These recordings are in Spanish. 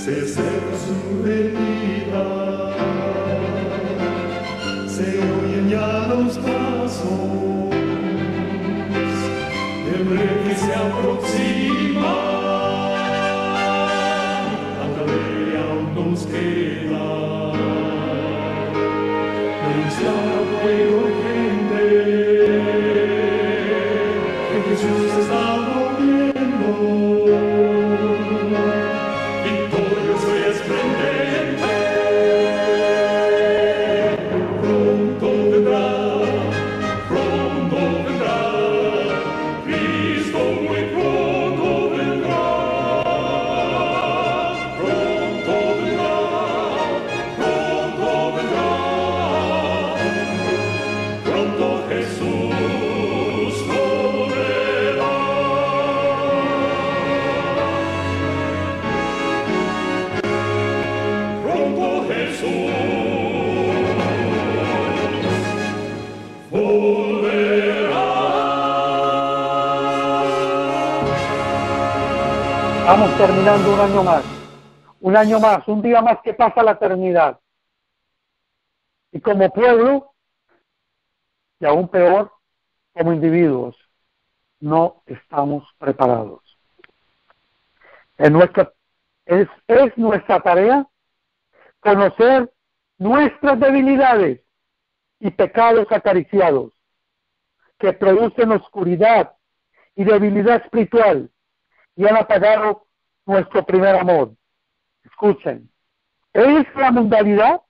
se seca su herida, se oyen ya los pasos del rey que se aproxima, tanta ley aún nos queda, denunciar al pueblo gente que Jesús está volviendo, victorioso y esplendente, pronto vendrá, Cristo muy pronto vendrá, pronto Jesús volverá. Pronto Jesús volverá. Estamos terminando un año más, un día más que pasa la eternidad. Y como pueblo, y aún peor, como individuos, no estamos preparados. Es nuestra tarea conocer nuestras debilidades y pecados acariciados que producen oscuridad y debilidad espiritual y han apagado nuestro primer amor. Escuchen, ¿es la mundanidad?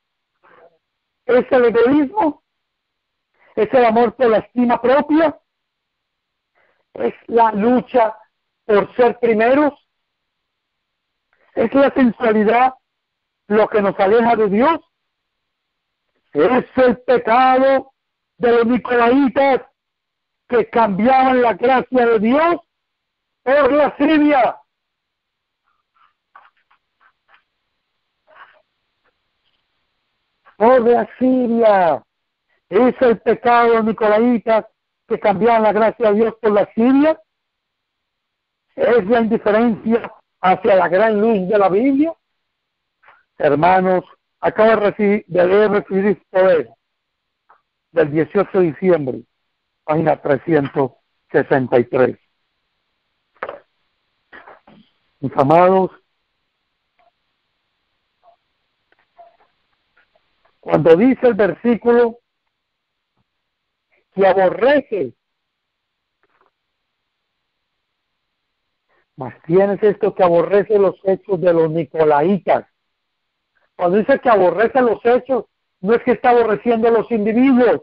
¿Es el egoísmo? ¿Es el amor por la estima propia? ¿Es la lucha por ser primeros? ¿Es la sensualidad lo que nos aleja de Dios? ¿Es el pecado de los nicolaitas que cambiaban la gracia de Dios por lascivia? Por lascivia. ¿Es el pecado de los nicolaitas que cambiaban la gracia de Dios por lascivia? ¿Es la indiferencia hacia la gran luz de la Biblia? Hermanos, acabo de leer Recibir Poder del 18 de diciembre, página 363. Mis amados, cuando dice el versículo que aborrece, mas tienes esto que aborrece los hechos de los nicolaitas. Cuando dice que aborrece los hechos, no es que está aborreciendo a los individuos.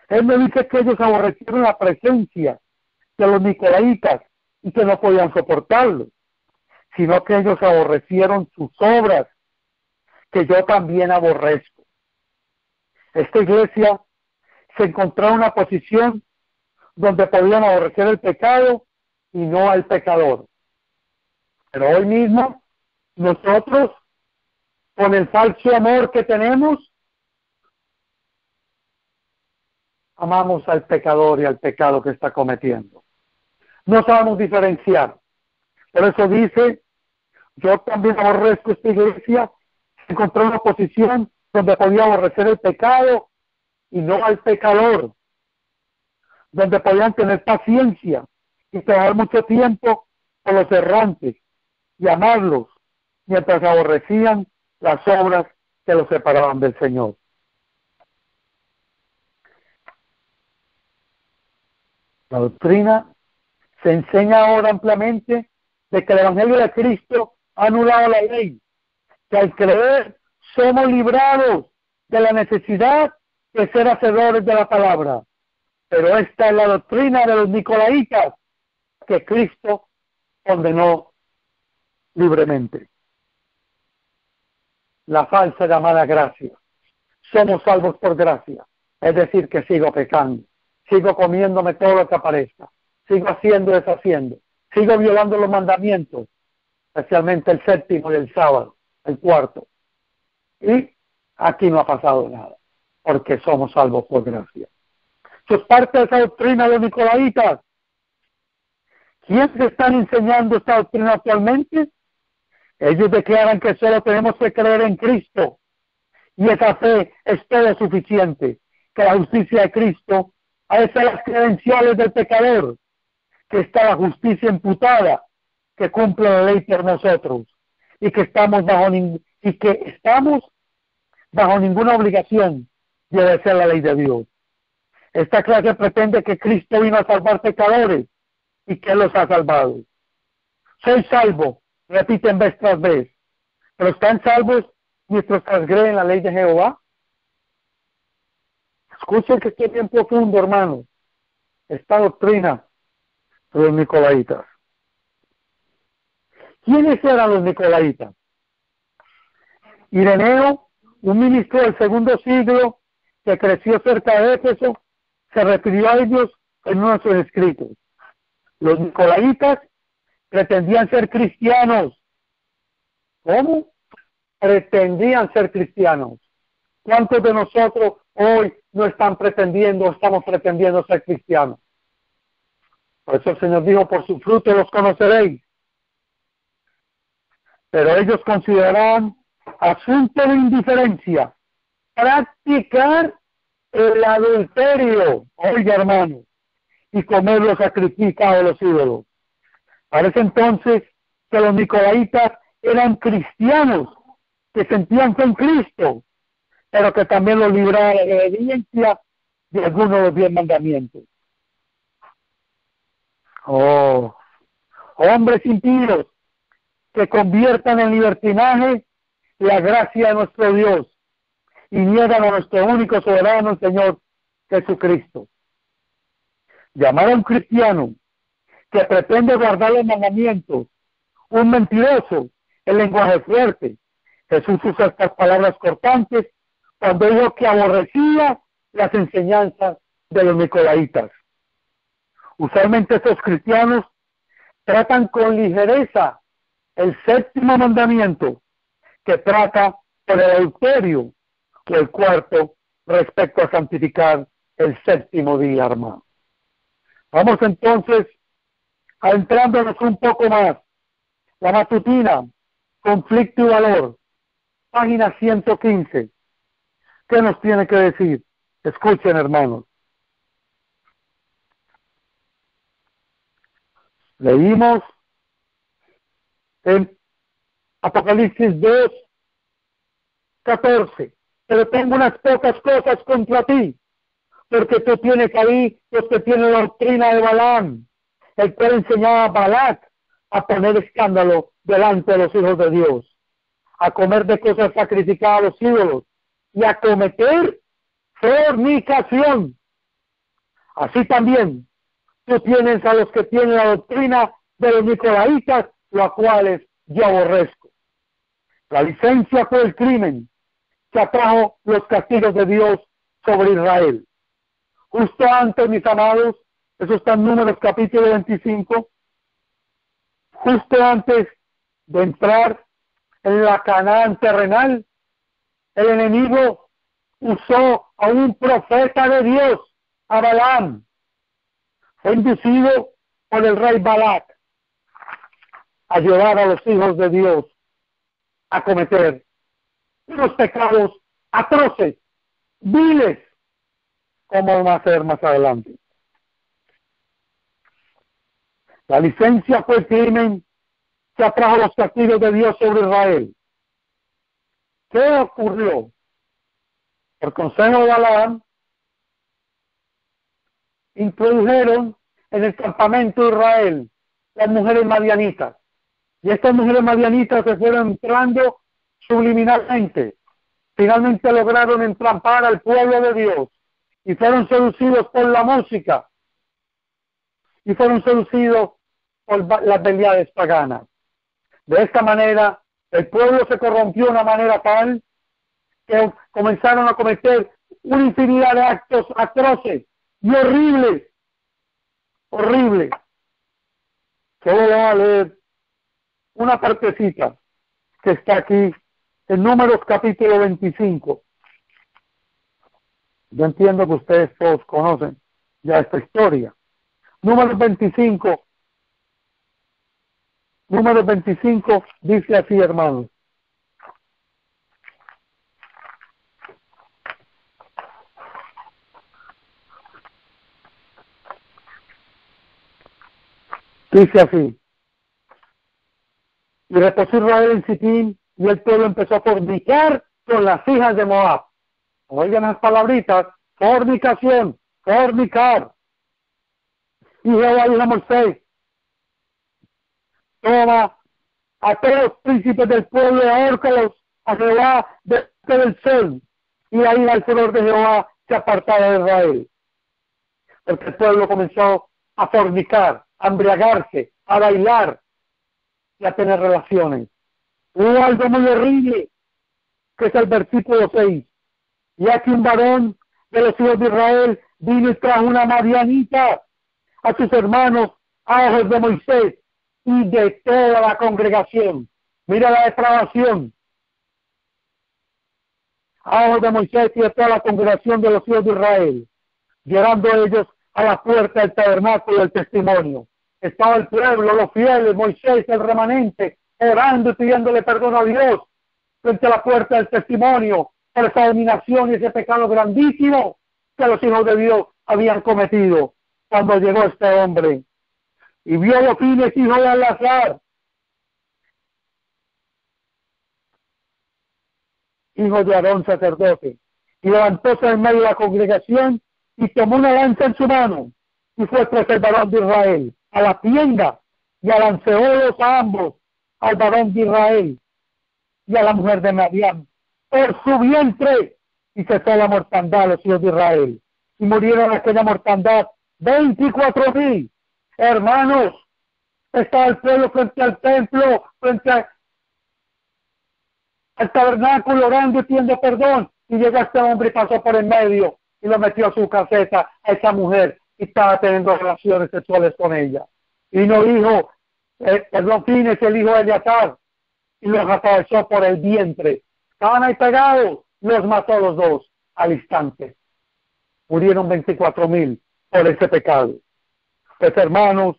Él me dice que ellos aborrecieron la presencia de los nicolaitas y que no podían soportarlo, sino que ellos aborrecieron sus obras, que yo también aborrezco. Esta iglesia se encontró en una posición donde podían aborrecer el pecado y no al pecador. Pero hoy mismo, nosotros, con el falso amor que tenemos, amamos al pecador y al pecado que está cometiendo. No sabemos diferenciar. Por eso dice, yo también aborrezco esta iglesia. Se encontró en una posición donde podía aborrecer el pecado y no al pecador, donde podían tener paciencia y trabajar mucho tiempo con los errantes y amarlos, mientras aborrecían las obras que los separaban del Señor. La doctrina se enseña ahora ampliamente de que el Evangelio de Cristo ha anulado la ley, que al creer somos librados de la necesidad de ser hacedores de la palabra. Pero esta es la doctrina de los nicolaitas que Cristo condenó libremente. La falsa llamada gracia. Somos salvos por gracia. Es decir, que sigo pecando. Sigo comiéndome todo lo que aparezca. Sigo haciendo y deshaciendo. Sigo violando los mandamientos. Especialmente el séptimo y el sábado. El cuarto. Y aquí no ha pasado nada. Porque somos salvos por gracia. Eso es parte de esa doctrina de los nicolaitas. ¿Quiénes están enseñando esta doctrina actualmente? Ellos declaran que solo tenemos que creer en Cristo y esa fe es todo suficiente, que la justicia de Cristo ha de ser las credenciales del pecador, que está la justicia imputada, que cumple la ley por nosotros y que estamos bajo ninguna obligación de obedecer la ley de Dios. Esta clase pretende que Cristo vino a salvar pecadores y que Él los ha salvado. Soy salvo, repiten vez tras vez, pero están salvos mientras transgreden la ley de Jehová. Escuchen que esto es bien profundo, hermano. Esta doctrina de los nicolaitas. ¿Quiénes eran los nicolaitas? Ireneo, un ministro del segundo siglo que creció cerca de Éfeso, se refirió a ellos en uno de sus escritos. Los nicolaitas pretendían ser cristianos. ¿Cómo? Pretendían ser cristianos. ¿Cuántos de nosotros hoy no estamos pretendiendo ser cristianos? Por eso el Señor dijo, por su fruto los conoceréis. Pero ellos consideraban asunto de indiferencia practicar el adulterio, oiga hermano, y comer los sacrificados de los ídolos. Parece entonces que los nicolaitas eran cristianos que sentían fe en Cristo, pero que también los libraba de la obediencia de algunos de los 10 mandamientos. Oh, hombres impíos que conviertan en libertinaje la gracia de nuestro Dios y niegan a nuestro único soberano, el Señor Jesucristo. Llamar a un cristiano que pretende guardar los mandamientos, un mentiroso, el lenguaje fuerte. Jesús usa estas palabras cortantes cuando dijo que aborrecía las enseñanzas de los nicolaitas. Usualmente estos cristianos tratan con ligereza el 7º mandamiento, que trata por el adulterio, o el 4º respecto a santificar el 7º día, hermano. Vamos entonces adentrándonos un poco más. La matutina, conflicto y valor, página 115. ¿Qué nos tiene que decir? Escuchen, hermanos. Leímos en Apocalipsis 2, 14. Pero tengo unas pocas cosas contra ti, porque tú tienes ahí los que tienen la doctrina de Balaam, el cual enseñaba a Balac a poner escándalo delante de los hijos de Dios, a comer de cosas sacrificadas a los ídolos y a cometer fornicación. Así también tú tienes a los que tienen la doctrina de los nicolaitas, los cuales yo aborrezco. La licencia fue el crimen que atrajo los castigos de Dios sobre Israel. Justo antes, mis amados, eso está en Números capítulo 25, justo antes de entrar en la Canaán terrenal, el enemigo usó a un profeta de Dios, a Balaam. Fue inducido por el rey Balac a llevar a los hijos de Dios a cometer unos pecados atroces, viles, como vamos a hacer más adelante. La licencia fue el crimen que atrajo los castigos de Dios sobre Israel. ¿Qué ocurrió? Por consejo de Balaam, introdujeron en el campamento de Israel las mujeres madianitas. Y estas mujeres madianitas se fueron entrando subliminalmente. Finalmente lograron entrampar al pueblo de Dios y fueron seducidos por la música y fueron seducidos por las deidades paganas. De esta manera, el pueblo se corrompió de una manera tal que comenzaron a cometer una infinidad de actos atroces y horribles. Horribles. Solo voy a leer una partecita que está aquí en Números capítulo 25. Yo entiendo que ustedes todos conocen ya esta historia. Números 25, Número 25 dice así, hermanos. Dice así: y reposó Israel en Sitín, y el pueblo empezó a fornicar con las hijas de Moab. Oigan las palabritas: fornicación, fornicar. Y Jehová dijo a Moisés: toma a todos los príncipes del pueblo y ahórcalos a Jehová delante del sol. Y ahí el furor de Jehová se apartaba de Israel. Porque el pueblo comenzó a fornicar, a embriagarse, a bailar y a tener relaciones. Hubo algo muy horrible, que es el versículo 6. Y aquí un varón de los hijos de Israel vino y trajo una madianita a sus hermanos a ojos de Moisés y de toda la congregación. Mira la depravación. A ojos de Moisés y de toda la congregación de los hijos de Israel, llorando ellos a la puerta del tabernáculo del testimonio. Estaba el pueblo, los fieles, Moisés, el remanente, orando y pidiéndole perdón a Dios frente a la puerta del testimonio por esa dominación y ese pecado grandísimo que los hijos de Dios habían cometido. Cuando llegó este hombre y vio a Fines, hijo de Eleazar, hijo de Aarón, sacerdote, y levantóse en medio de la congregación y tomó una lanza en su mano y fue tras el varón de Israel a la tienda y alanceólos a ambos, al varón de Israel y a la mujer de Madián, por su vientre, y cesó la mortandad de los hijos de Israel, y murieron en aquella mortandad 24,000. Hermanos, estaba el pueblo frente al templo, frente al tabernáculo, orando y pidiendo perdón, y llegó este hombre y pasó por el medio y lo metió a su caseta a esa mujer y estaba teniendo relaciones sexuales con ella. Y no dijo, Fines, el hijo de Eleazar, y los atravesó por el vientre. Estaban ahí pegados, los mató a los dos al instante. Murieron 24,000 por ese pecado. Pues, hermanos,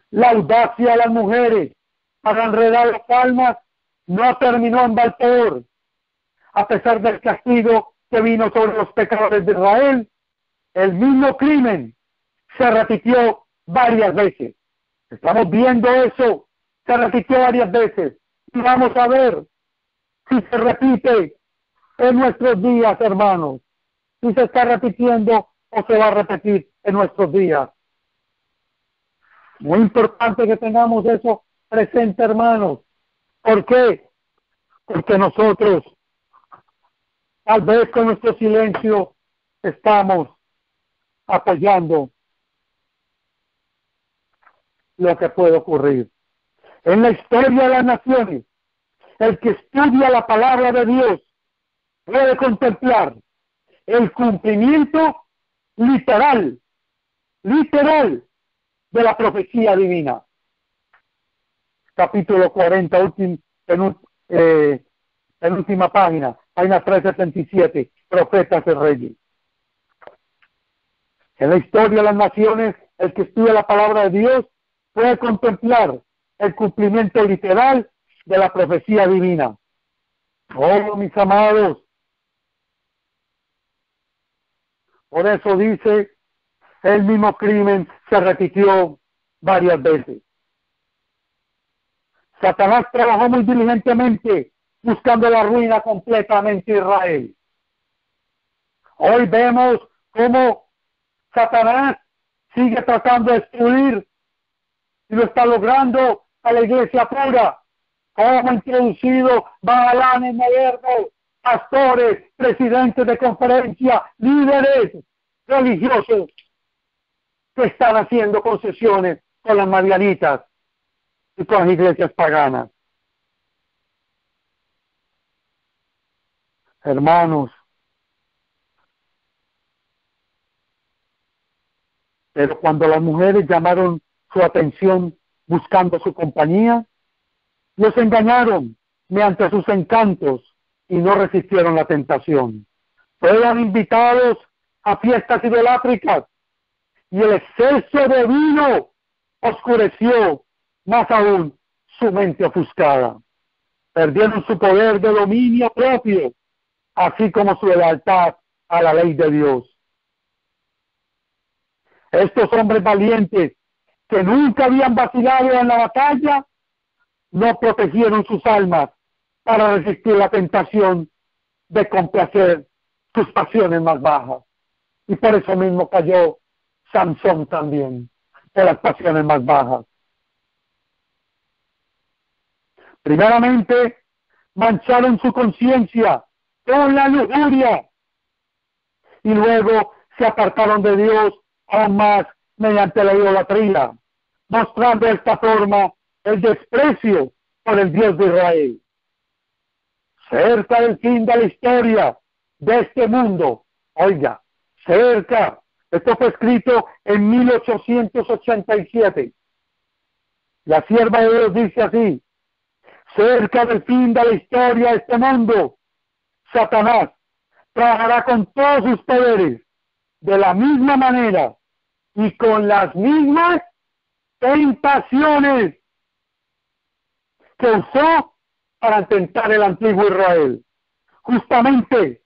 la audacia de las mujeres para enredar las almas no terminó en Balpeor. A pesar del castigo que vino sobre los pecadores de Israel, el mismo crimen se repitió varias veces. Estamos viendo eso, se repitió varias veces. Y vamos a ver si se repite en nuestros días, hermanos. Si se está repitiendo o se va a repetir en nuestros días. Muy importante que tengamos eso presente, hermanos. ¿Por qué? Porque nosotros, tal vez con nuestro silencio, estamos apoyando lo que puede ocurrir. En la historia de las naciones, el que estudia la palabra de Dios puede contemplar el cumplimiento literal de la profecía divina. Capítulo 40, penúltima página, página 377, profetas y reyes. En la historia de las naciones, el que estudia la palabra de Dios puede contemplar el cumplimiento literal de la profecía divina. Oh, mis amados, por eso dice, el mismo crimen se repitió varias veces. Satanás trabajó muy diligentemente buscando la ruina completamente de Israel. Hoy vemos cómo Satanás sigue tratando de destruir y lo está logrando a la iglesia pura. Como ha introducido bagalanes modernos, pastores, presidentes de conferencia, líderes religiosos que están haciendo concesiones con las madianitas y con las iglesias paganas. Hermanos, pero cuando las mujeres llamaron su atención buscando su compañía, los engañaron mediante sus encantos y no resistieron la tentación. Fueron invitados a fiestas idolátricas y el exceso de vino oscureció más aún su mente ofuscada. Perdieron su poder de dominio propio, así como su lealtad a la ley de Dios. Estos hombres valientes, que nunca habían vacilado en la batalla, no protegieron sus almas para resistir la tentación de complacer sus pasiones más bajas. Y por eso mismo cayó Sansón también, por las pasiones más bajas. Primeramente, mancharon su conciencia con la lujuria y luego se apartaron de Dios aún más mediante la idolatría, mostrando de esta forma el desprecio por el Dios de Israel. Cerca del fin de la historia de este mundo, oiga, cerca, esto fue escrito en 1887. La sierva de Dios dice así: cerca del fin de la historia de este mundo, Satanás trabajará con todos sus poderes de la misma manera y con las mismas tentaciones que usó para tentar el antiguo Israel, justamente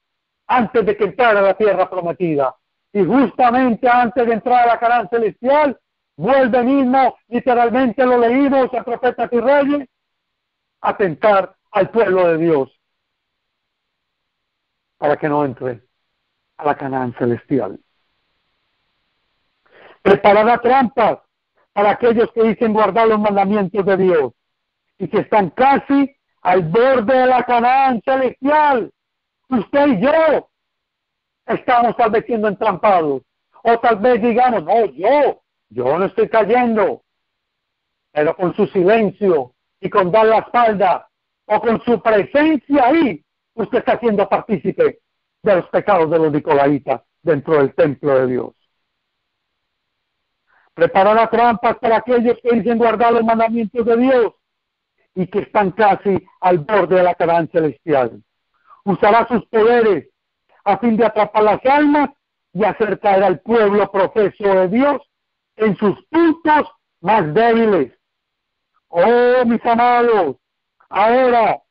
antes de que entrara a la tierra prometida. Y justamente antes de entrar a la Canaán celestial, vuelve mismo, literalmente lo leímos en Profetas y Reyes, a tentar al pueblo de Dios para que no entre a la Canaán celestial. Preparará trampas para aquellos que dicen guardar los mandamientos de Dios y que están casi al borde de la Canaán celestial. Usted y yo estamos tal vez siendo entrampados, o tal vez digamos, no, yo no estoy cayendo, pero con su silencio y con dar la espalda o con su presencia ahí, usted está siendo partícipe de los pecados de los nicolaitas dentro del templo de Dios. Preparará trampas para aquellos que dicen guardar los mandamientos de Dios y que están casi al borde de la Canaán celestial. Usará sus poderes a fin de atrapar las almas y hacer caer al pueblo profeso de Dios en sus puntos más débiles. Oh, mis amados, ahora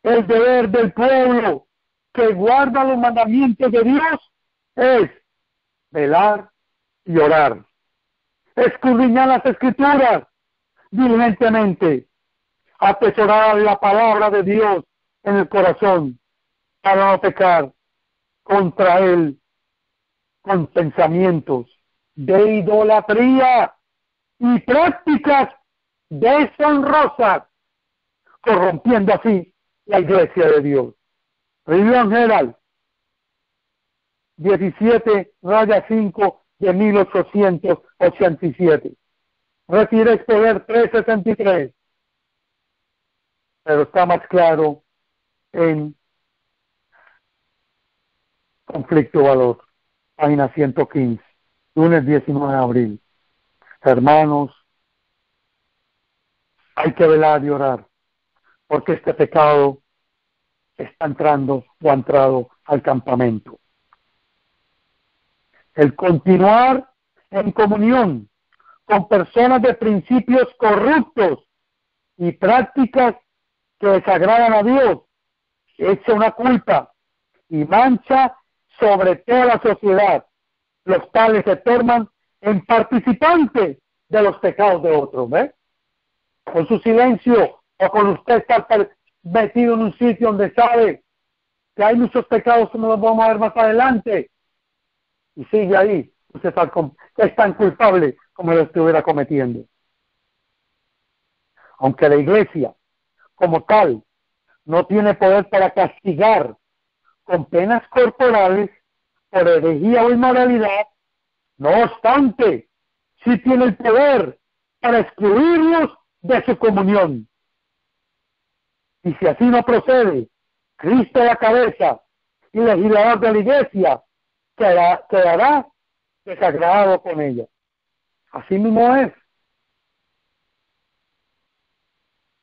el deber del pueblo que guarda los mandamientos de Dios es velar y orar, escudriñar las Escrituras diligentemente, atesorar la palabra de Dios en el corazón para no pecar contra él con pensamientos de idolatría y prácticas deshonrosas, corrompiendo así la iglesia de Dios. Review Herald 17-5 de 1887. Refieres poder 373, pero está más claro en Conflicto Valor, página 115, lunes 19 de abril. Hermanos, hay que velar y orar, porque este pecado está entrando o ha entrado al campamento. El continuar en comunión con personas de principios corruptos y prácticas que desagradan a Dios echa una culpa y mancha sobre toda la sociedad, los tales se tornan en participantes de los pecados de otros, ¿ves? Con su silencio o con usted estar metido en un sitio donde sabe que hay muchos pecados que no los vamos a ver más adelante y sigue ahí, usted es tan culpable como lo estuviera cometiendo. Aunque la iglesia como tal no tiene poder para castigar con penas corporales por herejía o inmoralidad, no obstante, sí tiene el poder para excluirlos de su comunión. Y si así no procede, Cristo la cabeza y legislador de la iglesia quedará desagradado con ella. Así mismo es.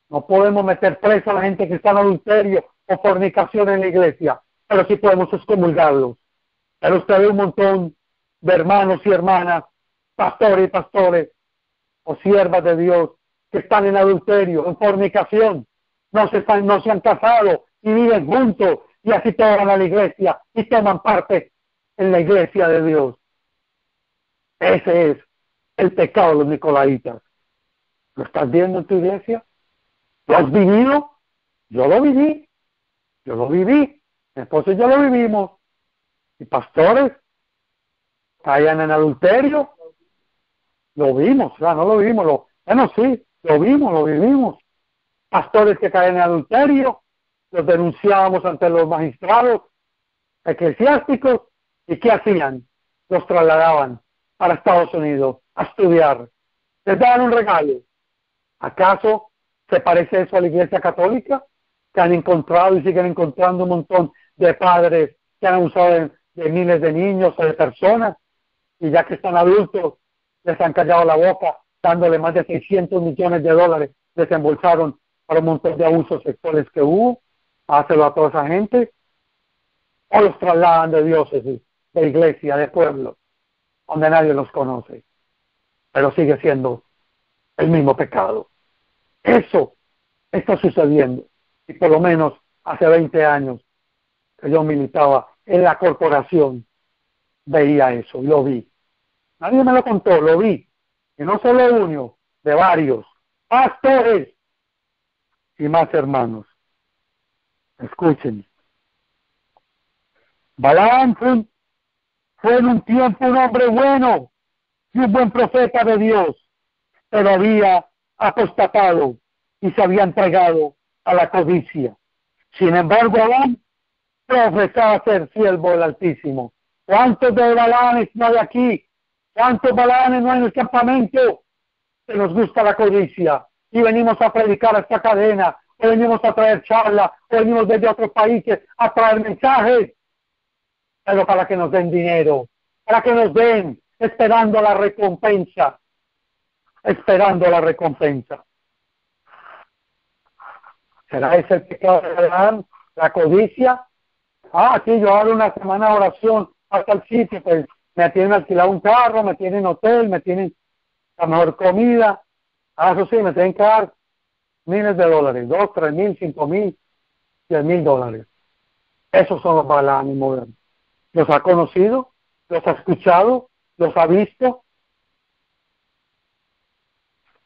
No podemos meter preso a la gente que está en adulterio o fornicación en la iglesia, pero sí podemos excomulgarlos. Pero usted ve un montón de hermanos y hermanas, pastores y pastores, o siervas de Dios que están en adulterio, en fornicación, no se han casado y viven juntos y así todos van a la iglesia y toman parte en la iglesia de Dios. Ese es el pecado de los nicolaitas. ¿Lo estás viendo en tu iglesia? ¿Lo has vivido? Yo lo viví. Yo lo viví. Mi esposo y yo lo vivimos. Y pastores caían en adulterio. Lo vimos, o sea, no lo vimos. Bueno, sí, lo vimos, lo vivimos. Pastores que caían en adulterio, los denunciábamos ante los magistrados eclesiásticos. ¿Y qué hacían? Los trasladaban para Estados Unidos a estudiar. Les daban un regalo. ¿Acaso se parece eso a la Iglesia Católica? Que han encontrado y siguen encontrando un montón de padres que han abusado de miles de niños o de personas, y ya que están adultos, les han callado la boca, dándole más de 600 millones de dólares, desembolsaron para un montón de abusos sexuales que hubo. Hácelo a toda esa gente. O los trasladan de diócesis, de iglesia, de pueblo, donde nadie los conoce, pero sigue siendo el mismo pecado. Eso está sucediendo, y por lo menos hace 20 años que yo militaba en la corporación, veía eso, lo vi. Nadie me lo contó, lo vi, y no solo uno, de varios pastores y más hermanos. Escuchen. Balaam fue en un tiempo un hombre bueno y un buen profeta de Dios, pero había apostatado y se había entregado a la codicia. Sin embargo, Balaam profesaba ser siervo del Altísimo. ¿Cuántos de Balaam no hay aquí? ¿Cuántos Balaam no hay en el campamento? Que nos gusta la codicia y venimos a predicar a esta cadena, o venimos a traer charlas, o venimos desde otros países a traer mensajes, pero para que nos den dinero, para que nos den, esperando la recompensa, esperando la recompensa. ¿Será ese el pecado de Balaam, la codicia? Sí, yo hago una semana de oración hasta el sitio, pues me tienen alquilado un carro, me tienen hotel, me tienen la mejor comida. Eso sí, me tienen que dar miles de dólares, 2, 3 mil, 5 mil, 10 mil dólares. Esos son los Balaam modernos. ¿Los ha conocido? ¿Los ha escuchado? ¿Los ha visto?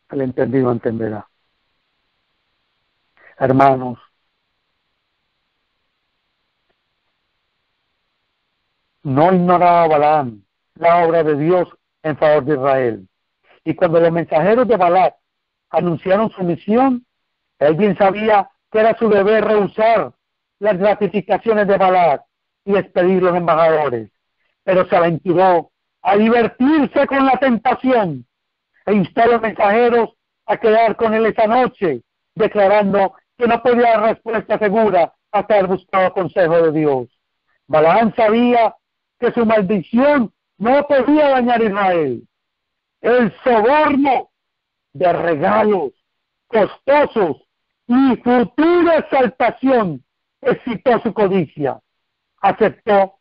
El entendido entenderá. Hermanos, no ignoraba Balaam la obra de Dios en favor de Israel. Y cuando los mensajeros de Balac anunciaron su misión, él bien sabía que era su deber rehusar las gratificaciones de Balac y despedir los embajadores, pero se aventuró a divertirse con la tentación e instó a los mensajeros a quedar con él esa noche, declarando que no podía dar respuesta segura hasta haber buscado consejo de Dios. Balaam sabía que su maldición no podía dañar a Israel. El soborno de regalos costosos y futura exaltación excitó su codicia. Aceptó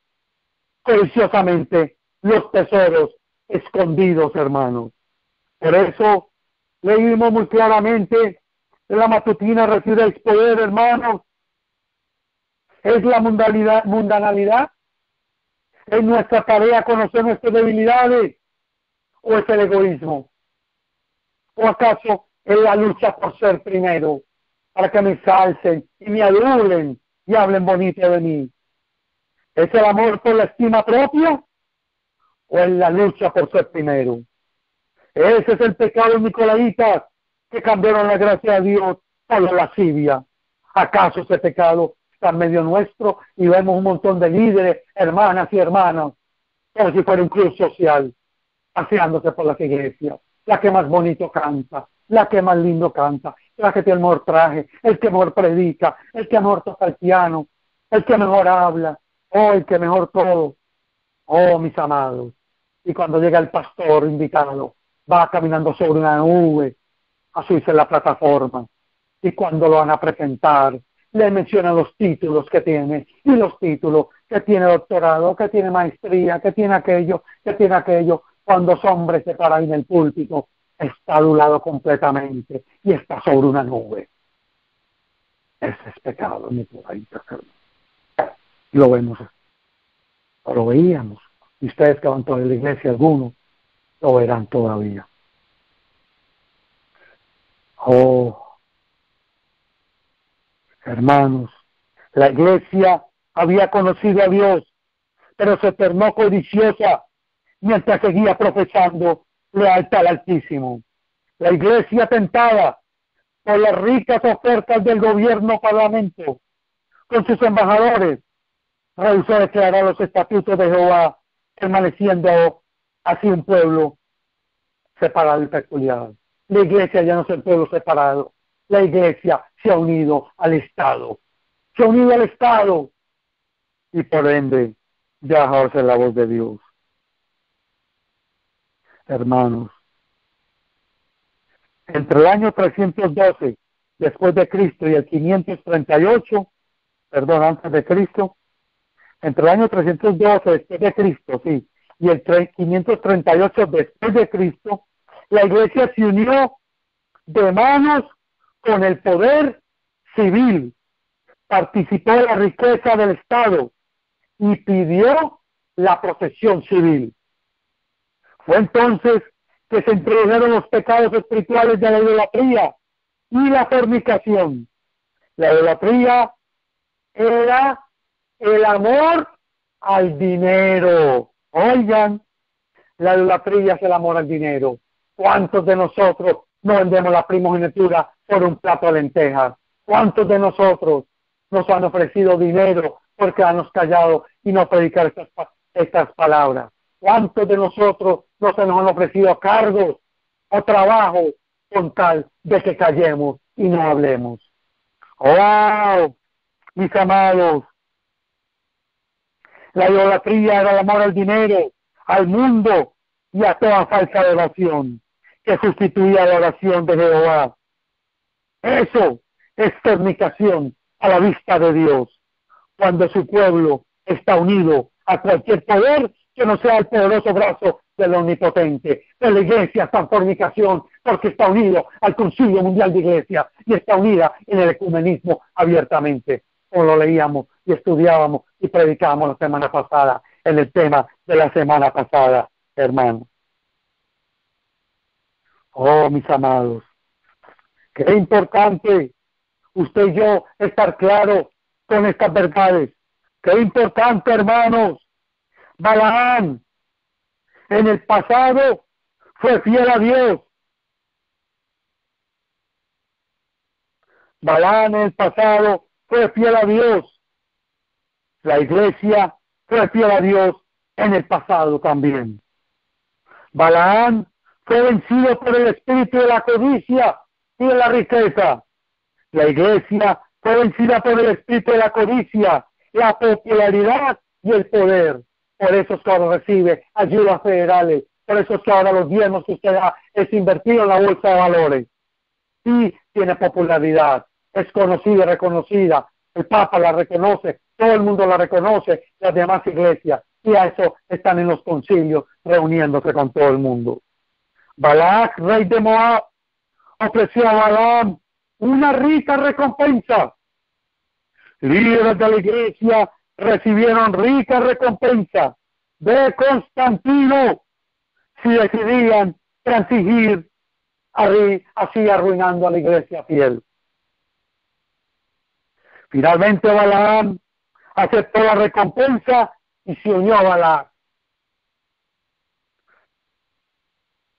codiciosamente los tesoros escondidos, hermanos. Por eso leímos muy claramente en la matutina Recibiréis poder, hermanos. Es la mundanalidad. Es nuestra tarea conocer nuestras debilidades, o es el egoísmo, o acaso es la lucha por ser primero, para que me salsen y me adulen y hablen bonito de mí. ¿Es el amor por la estima propia o es la lucha por ser primero? Ese es el pecado de nicolaitas que cambiaron la gracia de Dios por la lascivia. ¿Acaso ese pecado está en medio nuestro y vemos un montón de líderes, hermanas y hermanos, como si fuera un club social, paseándose por las iglesias? La que más bonito canta, la que más lindo canta, la que tiene el mejor traje, el que mejor predica, el que mejor toca el piano, el que mejor habla, el que mejor todo. Mis amados. Y cuando llega el pastor invitado, va caminando sobre una nube a subirse en la plataforma. Y cuando lo van a presentar, le mencionan los títulos que tiene, y los títulos que tiene doctorado, que tiene maestría, que tiene aquello, cuando ese hombre se para en el púlpito, está anulado completamente y está sobre una nube. Ese es pecado, mi pueblo. Lo vemos, lo veíamos. Y ustedes que van toda la iglesia, algunos lo verán todavía. Oh, hermanos, la iglesia había conocido a Dios, pero se tornó codiciosa mientras seguía profesando lealtad al Altísimo. La iglesia, tentada por las ricas ofertas del gobierno parlamento, con sus embajadores, rehusó declarar los estatutos de Jehová, permaneciendo así un pueblo separado y peculiar. La iglesia ya no es el pueblo separado. La iglesia se ha unido al Estado. Se ha unido al Estado. Y por ende, deja oír la voz de Dios. Hermanos, entre el año 312 después de Cristo y el 538, antes de Cristo, entre el año 312 después de Cristo, sí, y el 538 después de Cristo, la iglesia se unió de manos con el poder civil, participó en la riqueza del Estado y pidió la protección civil. Fue entonces que se introdujeron los pecados espirituales de la idolatría y la fornicación. La idolatría era el amor al dinero. Oigan, la idolatría es el amor al dinero. ¿Cuántos de nosotros no vendemos la primogenitura por un plato de lentejas? ¿Cuántos de nosotros nos han ofrecido dinero por quedarnos callados y no predicar estas palabras? ¿Cuántos de nosotros no se nos han ofrecido cargos o trabajo con tal de que callemos y no hablemos? ¡Oh, mis amados! La idolatría era el amor al dinero, al mundo y a toda falsa adoración que sustituía la oración de Jehová. Eso es fornicación a la vista de Dios, cuando su pueblo está unido a cualquier poder que no sea el poderoso brazo del Omnipotente. Pero la iglesia está en fornicación porque está unido al Concilio Mundial de Iglesia y está unida en el ecumenismo abiertamente, como lo leíamos y estudiábamos y predicábamos la semana pasada, en el tema de la semana pasada, hermano. Oh, mis amados, qué importante usted y yo estar claros con estas verdades. Qué importante, hermanos. Balaam en el pasado fue fiel a Dios. Balaam en el pasado fue fiel a Dios. La iglesia fue fiel a Dios en el pasado también. Balaam fue vencido por el espíritu de la codicia y de la riqueza. La iglesia fue vencida por el espíritu de la codicia, la popularidad y el poder. Por eso es que ahora recibe ayudas federales. Por eso es que ahora los diezmos que usted da es invertido en la bolsa de valores. Y tiene popularidad. Es conocida y reconocida. El Papa la reconoce. Todo el mundo la reconoce. Las demás iglesias. Y a eso están en los concilios reuniéndose con todo el mundo. Balac, rey de Moab, ofreció a Balaam una rica recompensa. Líderes de la iglesia recibieron rica recompensa de Constantino si decidían transigir, así arruinando a la iglesia fiel. Finalmente Balaam aceptó la recompensa y se unió a Balac.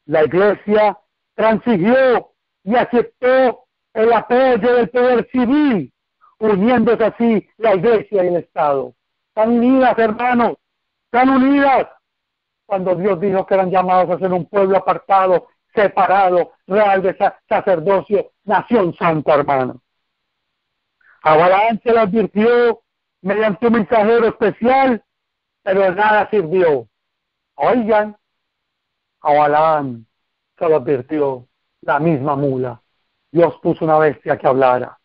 La iglesia transigió y aceptó el apoyo del poder civil, uniéndose así la iglesia y el Estado. Están unidas, hermanos, están unidas. Cuando Dios dijo que eran llamados a ser un pueblo apartado, separado, real de sacerdocio, nación santa, hermano. A Balaam se le advirtió mediante un mensajero especial, pero de nada sirvió. Oigan, a Balaam se lo advirtió la misma mula. Dios puso una bestia que hablara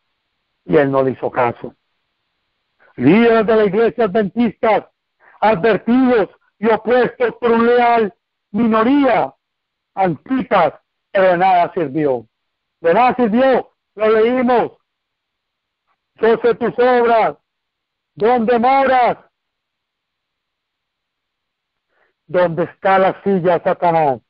y él no le hizo caso. Líderes de la iglesia adventistas, advertidos y opuestos por un leal minoría, Antipas pero de nada sirvió. De nada sirvió, lo leímos. Yo sé tus obras, ¿dónde moras? ¿Dónde está la silla, Satanás?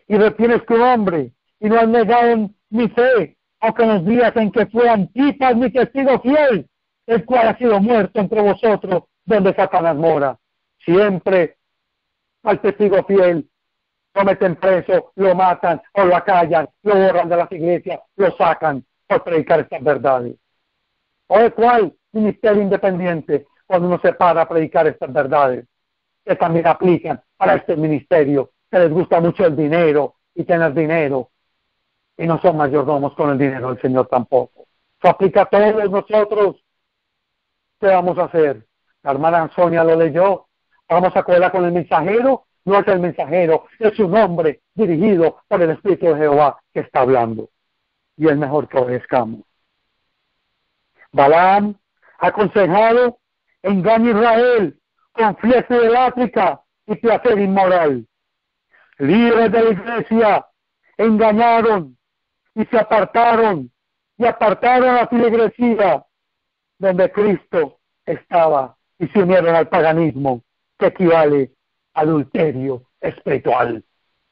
Y retienes tu nombre, y no has negado mi fe, aunque en los días en que fue Antipas mi testigo fiel, el cual ha sido muerto entre vosotros, donde Satanás mora. Siempre al testigo fiel lo meten preso, lo matan o lo acallan, lo borran de las iglesias, lo sacan por predicar estas verdades. ¿O de cuál ministerio independiente cuando uno se para a predicar estas verdades? Que también aplican para este ministerio, que les gusta mucho el dinero y tener dinero, y no son mayordomos con el dinero del Señor tampoco. Eso aplica a todos nosotros. ¿Qué vamos a hacer? La hermana Sonia lo leyó. Vamos a cogerla con el mensajero. No es el mensajero, es un hombre dirigido por el Espíritu de Jehová que está hablando. Y es mejor que obedezcamos. Balaam, aconsejado, engaña a Israel con fiesta idolátrica y placer inmoral. Líderes de la iglesia engañaron y se apartaron a la filigresía donde Cristo estaba y se unieron al paganismo, que equivale al adulterio espiritual.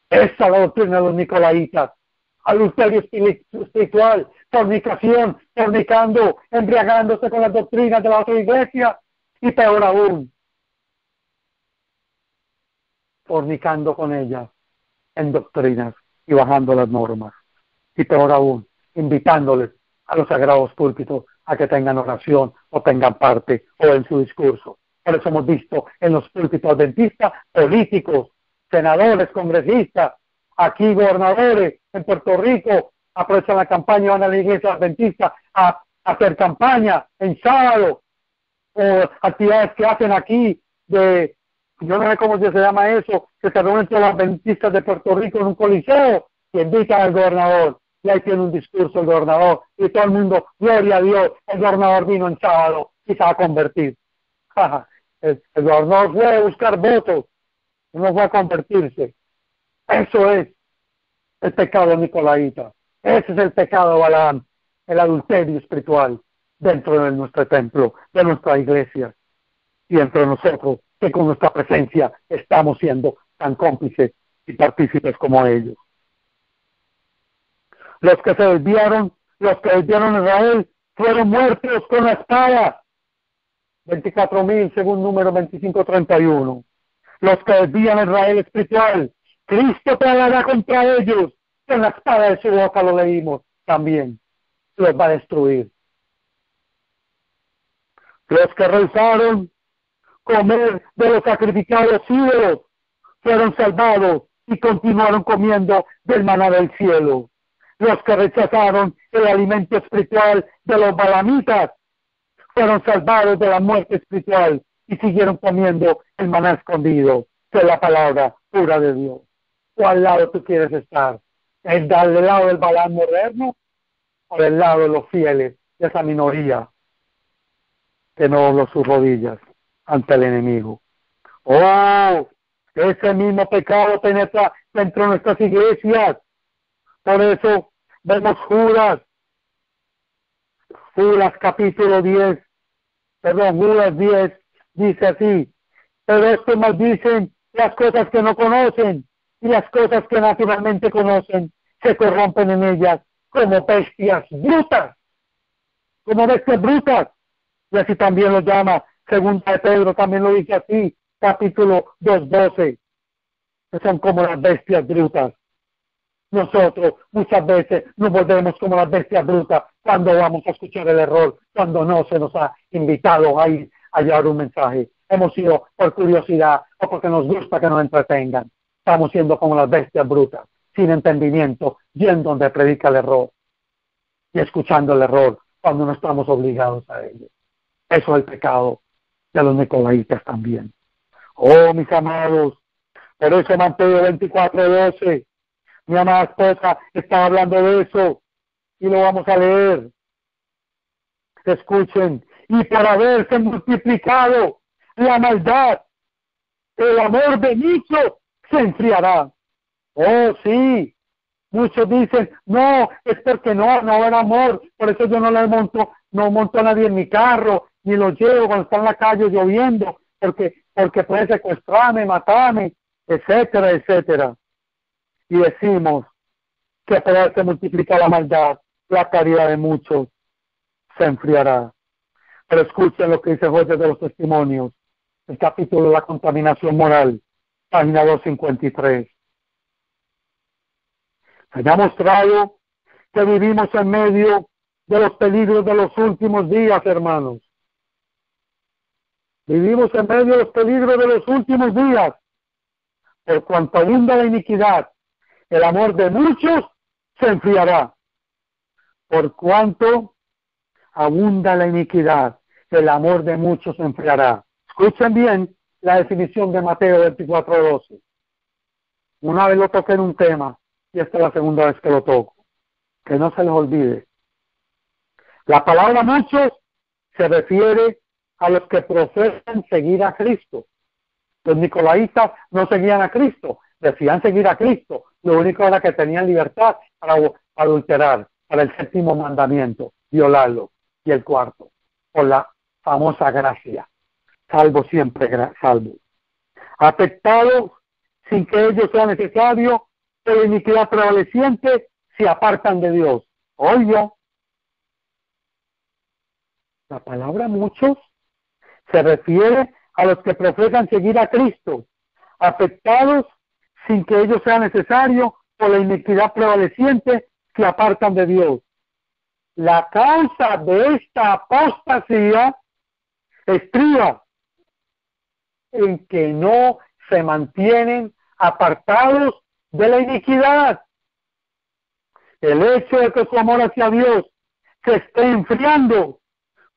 Esa es la doctrina de los nicolaitas. Adulterio espiritual, fornicación, fornicando, embriagándose con las doctrinas de la otra iglesia, y peor aún, fornicando con ellas en doctrinas y bajando las normas, y peor aún, invitándoles a los sagrados púlpitos a que tengan oración o tengan parte o en su discurso. Por eso hemos visto en los púlpitos adventistas políticos, senadores, congresistas, aquí gobernadores en Puerto Rico aprovechan la campaña y van a la iglesia adventista a hacer campaña en sábado, o actividades que hacen aquí de, yo no sé cómo se llama eso, que se reúnen todos los adventistas de Puerto Rico en un coliseo y invitan al gobernador, y ahí tiene un discurso el gobernador, y todo el mundo, gloria a Dios, el gobernador vino en sábado y se va a convertir. El gobernador fue a buscar votos, no fue a convertirse. Eso es el pecado nicolaíta. Ese es el pecado de Balaam, el adulterio espiritual dentro de nuestro templo, de nuestra iglesia y entre nosotros, que con nuestra presencia estamos siendo tan cómplices y partícipes como ellos. Los que desviaron a Israel fueron muertos con la espada. 24,000 según número 25:31. Los que desvían a Israel espiritual, Cristo peleará contra ellos. En la espada de su boca lo leímos también. Los va a destruir. Los que rehusaron comer de los sacrificados ídolos fueron salvados y continuaron comiendo del maná del cielo. Los que rechazaron el alimento espiritual de los balamitas fueron salvados de la muerte espiritual y siguieron comiendo el maná escondido, que es la palabra pura de Dios. ¿Cuál lado tú quieres estar? ¿El del lado del Balaam moderno o del lado de los fieles, de esa minoría que no dobló sus rodillas ante el enemigo? ¡Oh! Ese mismo pecado penetra dentro de nuestras iglesias. Por eso vemos Judas capítulo 10, Judas 10, dice así: pero estos maldicen las cosas que no conocen, y las cosas que naturalmente conocen se corrompen en ellas como bestias brutas, y así también lo llama Segunda de Pedro, también lo dice así, capítulo 2:12, que son como las bestias brutas. Nosotros muchas veces nos volvemos como las bestias brutas cuando vamos a escuchar el error, cuando no se nos ha invitado a ir a llevar un mensaje. Hemos ido por curiosidad o porque nos gusta que nos entretengan. Estamos siendo como las bestias brutas, sin entendimiento, yendo donde predica el error y escuchando el error cuando no estamos obligados a ello. Eso es el pecado de los nicolaitas también. Oh, mis amados, por eso Mateo 24:12, mi amada esposa estaba hablando de eso y lo vamos a leer. Escuchen: y por haberse multiplicado la maldad, el amor de muchos se enfriará. Oh, sí, Muchos dicen, no, es porque no era amor, por eso yo no monto a nadie en mi carro, ni lo llevo cuando está en la calle lloviendo, porque puede secuestrarme, matarme, etcétera, etcétera. Y decimos que por se multiplica la maldad, la caridad de muchos se enfriará. Pero escuchen lo que dice Joyas de los Testimonios, el capítulo de la contaminación moral, página 253. Se ha mostrado que vivimos en medio de los peligros de los últimos días, hermanos. Vivimos en medio de los peligros de los últimos días. Por cuanto abunda la iniquidad, el amor de muchos se enfriará. Por cuanto abunda la iniquidad, el amor de muchos se enfriará. Escuchen bien la definición de Mateo 24:12. Una vez lo toqué en un tema, y esta es la segunda vez que lo toco. Que no se les olvide. La palabra muchos se refiere a los que profesan seguir a Cristo. Los nicolaitas no seguían a Cristo, decían seguir a Cristo. Lo único era que tenían libertad para adulterar, para el séptimo mandamiento, violarlo. Y el cuarto, por la famosa gracia. Salvo siempre, salvo. Afectados sin que ellos sea necesario, por la iniquidad prevaleciente, se apartan de Dios. Oye, la palabra muchos se refiere a los que profesan seguir a Cristo, afectados sin que ellos sea necesario, por la iniquidad prevaleciente, se apartan de Dios. La causa de esta apostasía estriba en que no se mantienen apartados de la iniquidad. El hecho de que su amor hacia Dios se esté enfriando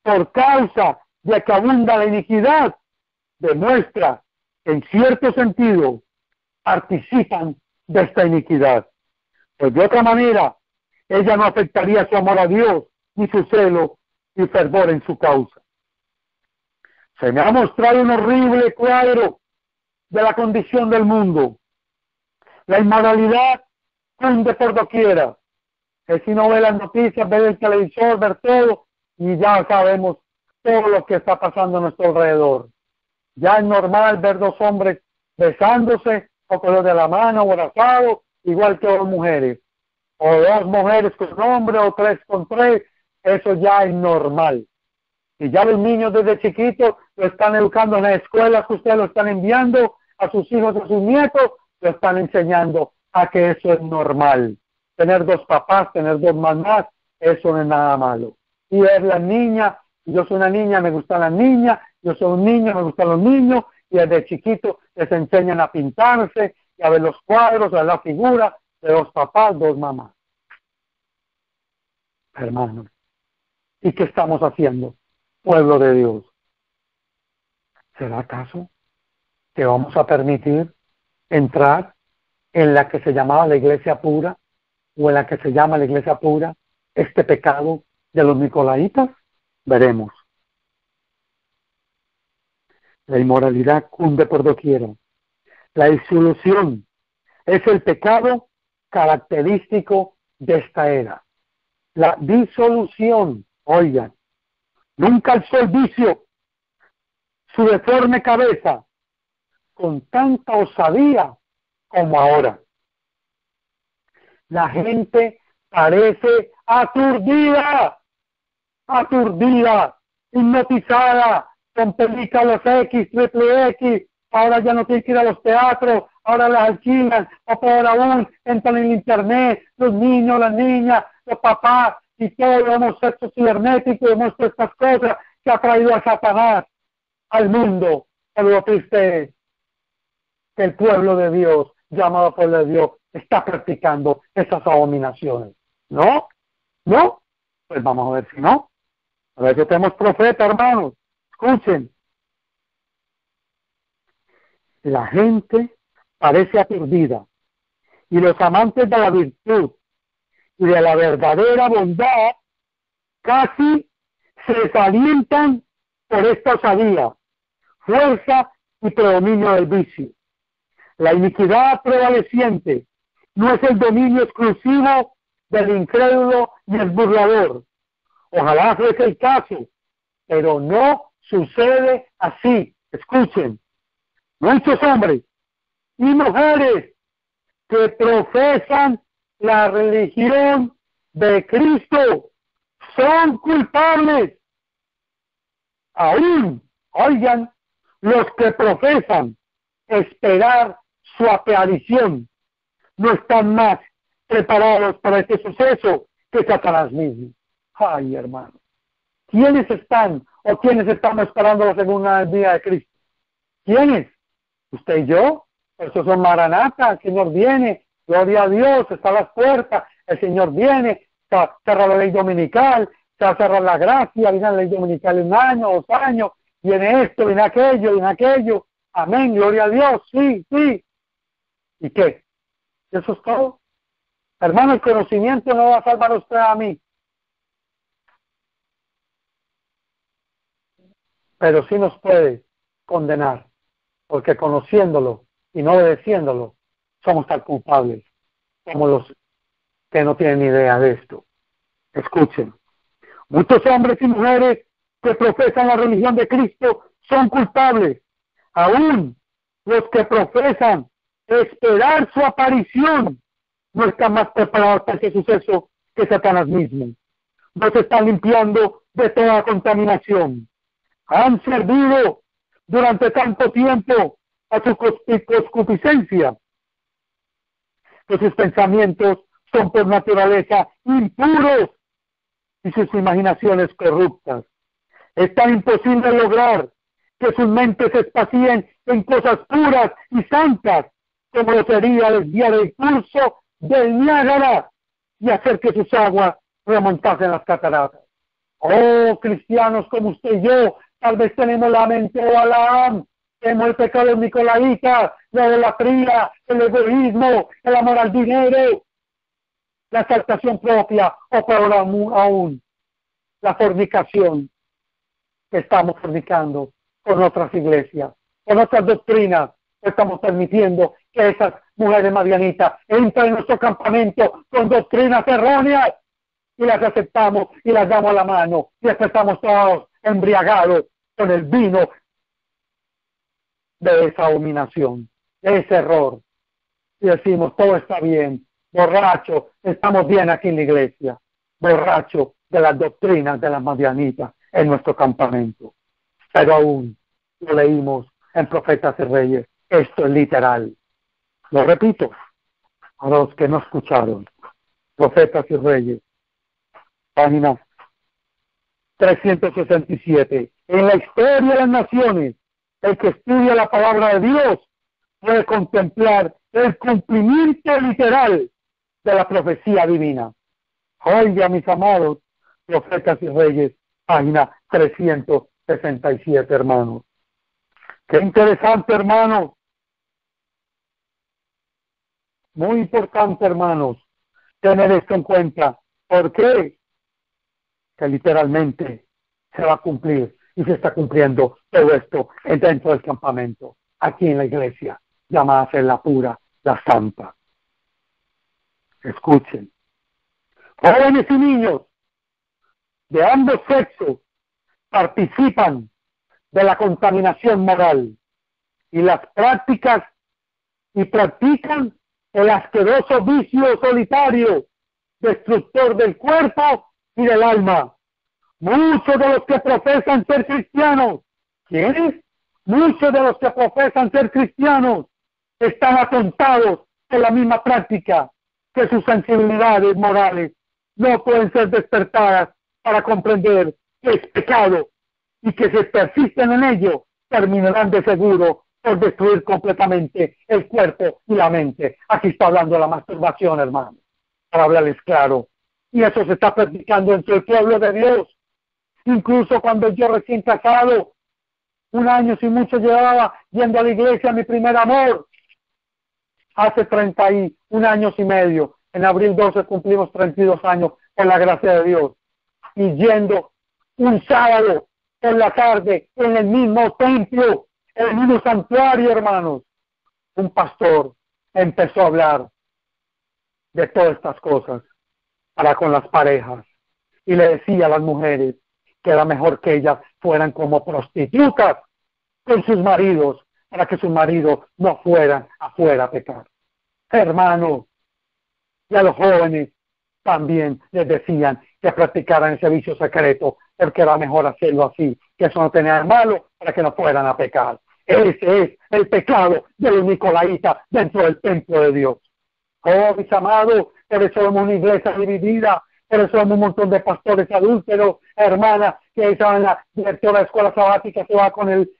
por causa de que abunda la iniquidad demuestra que en cierto sentido participan de esta iniquidad. Pues de otra manera, ella no afectaría su amor a Dios, ni su celo y fervor en su causa. Se me ha mostrado un horrible cuadro de la condición del mundo. La inmoralidad cunde por doquiera. Si no ve las noticias, ve el televisor, ver todo, y ya sabemos todo lo que está pasando a nuestro alrededor. Ya es normal ver dos hombres besándose, o cogidos de la mano, o abrazados, igual que dos mujeres. O dos mujeres con un hombre, o tres con tres, eso ya es normal. Y ya los niños desde chiquitos lo están educando en las escuelas que ustedes lo están enviando a sus hijos, a sus nietos, lo están enseñando a que eso es normal. Tener dos papás, tener dos mamás, eso no es nada malo. Y ver las niñas, yo soy una niña, me gustan las niñas, yo soy un niño, me gustan los niños, y desde chiquito les enseñan a pintarse, y a ver los cuadros, a ver la figura de dos papás, dos mamás. Hermanos, ¿y qué estamos haciendo, pueblo de Dios? ¿Será acaso que vamos a permitir entrar en la que se llamaba la iglesia pura, o en la que se llama la iglesia pura, este pecado de los nicolaitas? Veremos. La inmoralidad cunde por doquiera. La disolución es el pecado característico de esta era. La disolución, oigan, nunca alzó el vicio su deforme cabeza con tanta osadía como ahora. La gente parece aturdida, hipnotizada, con películas X, triple X, ahora ya no tienen que ir a los teatros, ahora las alquilan, o peor aún, entran en internet, los niños, las niñas, los papás, y todo, hemos sexo cibernético, hemos hecho estas cosas que ha traído a Satanás al mundo. Pero lo triste es que el pueblo de Dios, llamado pueblo de Dios, está practicando esas abominaciones. ¿No? ¿No? Pues vamos a ver si no. A ver que tenemos profeta, hermanos. Escuchen. La gente parece aturdida, y los amantes de la virtud y de la verdadera bondad casi se desalientan por esta osadía, fuerza y predominio del vicio. La iniquidad prevaleciente no es el dominio exclusivo del incrédulo y el burlador. Ojalá fuese el caso, pero no sucede así. Escuchen, muchos hombres y mujeres que profesan la religión de Cristo son culpables. Aún, oigan, los que profesan esperar su aparición no están más preparados para este suceso que Satanás mismo. Ay, hermano, ¿quiénes están o quiénes estamos esperando la segunda venida de Cristo? ¿Quiénes? ¿Usted y yo? Esos son Maranata, el Señor viene, gloria a Dios, está a las puertas, el Señor viene, cerra la ley dominical, se va a cerrar la gracia, viene la ley dominical en un año, 2 años, viene esto, viene aquello, amén, gloria a Dios, sí. ¿Y qué? ¿Eso es todo? Hermano, el conocimiento no va a salvar a usted a mí, pero sí nos puede condenar, porque conociéndolo y no obedeciéndolo, somos tan culpables como los que no tienen ni idea de esto. Escuchen, muchos hombres y mujeres que profesan la religión de Cristo son culpables. Aún los que profesan esperar su aparición no están más preparados para ese suceso que Satanás mismo. No se están limpiando de toda contaminación. Han servido durante tanto tiempo a su concupiscencia que sus pensamientos son por naturaleza impuros y sus imaginaciones corruptas. Es tan imposible lograr que sus mentes se espacien en cosas puras y santas como lo sería desviar el curso del Niágara y hacer que sus aguas remontasen las cataratas. Oh, cristianos como usted y yo, tal vez tenemos la mente de Balaam, tenemos el pecado de Nicolaíta, la idolatría, el egoísmo, el amor al dinero, la exaltación propia, o peor aún, la fornicación que estamos fornicando con otras iglesias, con otras doctrinas. Estamos permitiendo que esas mujeres madianitas entren en nuestro campamento con doctrinas erróneas y las aceptamos y las damos a la mano y estamos todos embriagados con el vino de esa abominación, de ese error. Y decimos, todo está bien, borracho, estamos bien aquí en la iglesia, borracho de las doctrinas de las madianitas en nuestro campamento. Pero aún lo leímos en Profetas y Reyes. Esto es literal. Lo repito, a los que no escucharon. Profetas y Reyes, página 367. En la historia de las naciones, el que estudia la palabra de Dios puede contemplar el cumplimiento literal de la profecía divina. Oiga, mis amados, Profetas y Reyes, página 367, hermanos. Qué interesante, hermanos. Muy importante, hermanos, tener esto en cuenta. ¿Por qué? Que literalmente se va a cumplir y se está cumpliendo todo esto dentro del campamento, aquí en la iglesia, llamada a ser la pura, la santa. Escuchen. Jóvenes y niños de ambos sexos participan de la contaminación moral y las prácticas y practican el asqueroso vicio solitario, destructor del cuerpo y del alma. Muchos de los que profesan ser cristianos, ¿quiénes? Muchos de los que profesan ser cristianos están atontados en la misma práctica, que sus sensibilidades morales no pueden ser despertadas para comprender que es pecado y que si persisten en ello, terminarán de seguro por destruir completamente el cuerpo y la mente. Aquí está hablando de la masturbación, hermano, para hablarles claro. Y eso se está practicando entre el pueblo de Dios. Incluso cuando yo recién casado, 1 año sin mucho llevaba yendo a la iglesia, mi primer amor, hace 31 años y medio. En abril 12 cumplimos 32 años por la gracia de Dios. Y yendo un sábado en la tarde en el mismo templo, en el mismo santuario, hermanos, un pastor empezó a hablar de todas estas cosas para con las parejas. Y le decía a las mujeres que era mejor que ellas fueran como prostitutas con sus maridos, para que sus maridos no fueran afuera a pecar. Hermano, y a los jóvenes también les decían que practicaran ese vicio secreto, porque era mejor hacerlo así, que eso no tenía de malo, para que no fueran a pecar. Ese es el pecado de los nicolaitas dentro del templo de Dios. Oh, mis amados, por eso vemos una iglesia dividida, por eso vemos un montón de pastores adúlteros, hermanas que estaban la directora de escuela sabática se va con el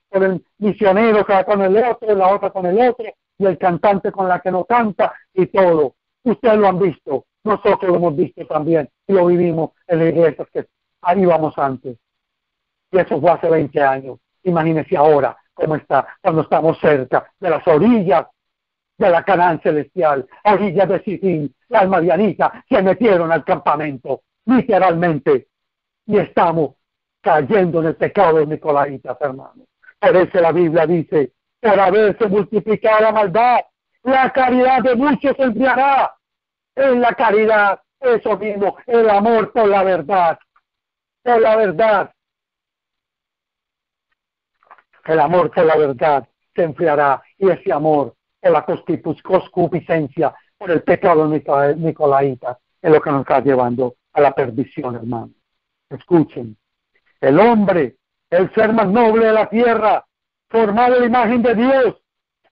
misionero, se va con el otro, la otra con el otro, y el cantante con la que no canta, y todo. Ustedes lo han visto, nosotros lo hemos visto también, y lo vivimos en las iglesias que ahí íbamos antes. Y eso fue hace 20 años. Imagínense ahora cómo está, cuando estamos cerca de las orillas de la Canaán celestial, orillas de Sitín, las Marianitas se metieron al campamento, literalmente, y estamos cayendo en el pecado de Nicolaitas, hermanos. Por eso la Biblia dice, por haberse multiplicado la maldad, la caridad de muchos se enfriará. En la caridad, eso mismo, el amor por la verdad, por la verdad. El amor por la verdad se enfriará, y ese amor por la concupiscencia, por el pecado nicolaita, es lo que nos está llevando a la perdición, hermano. Escuchen, el hombre, el ser más noble de la tierra, formado a la imagen de Dios,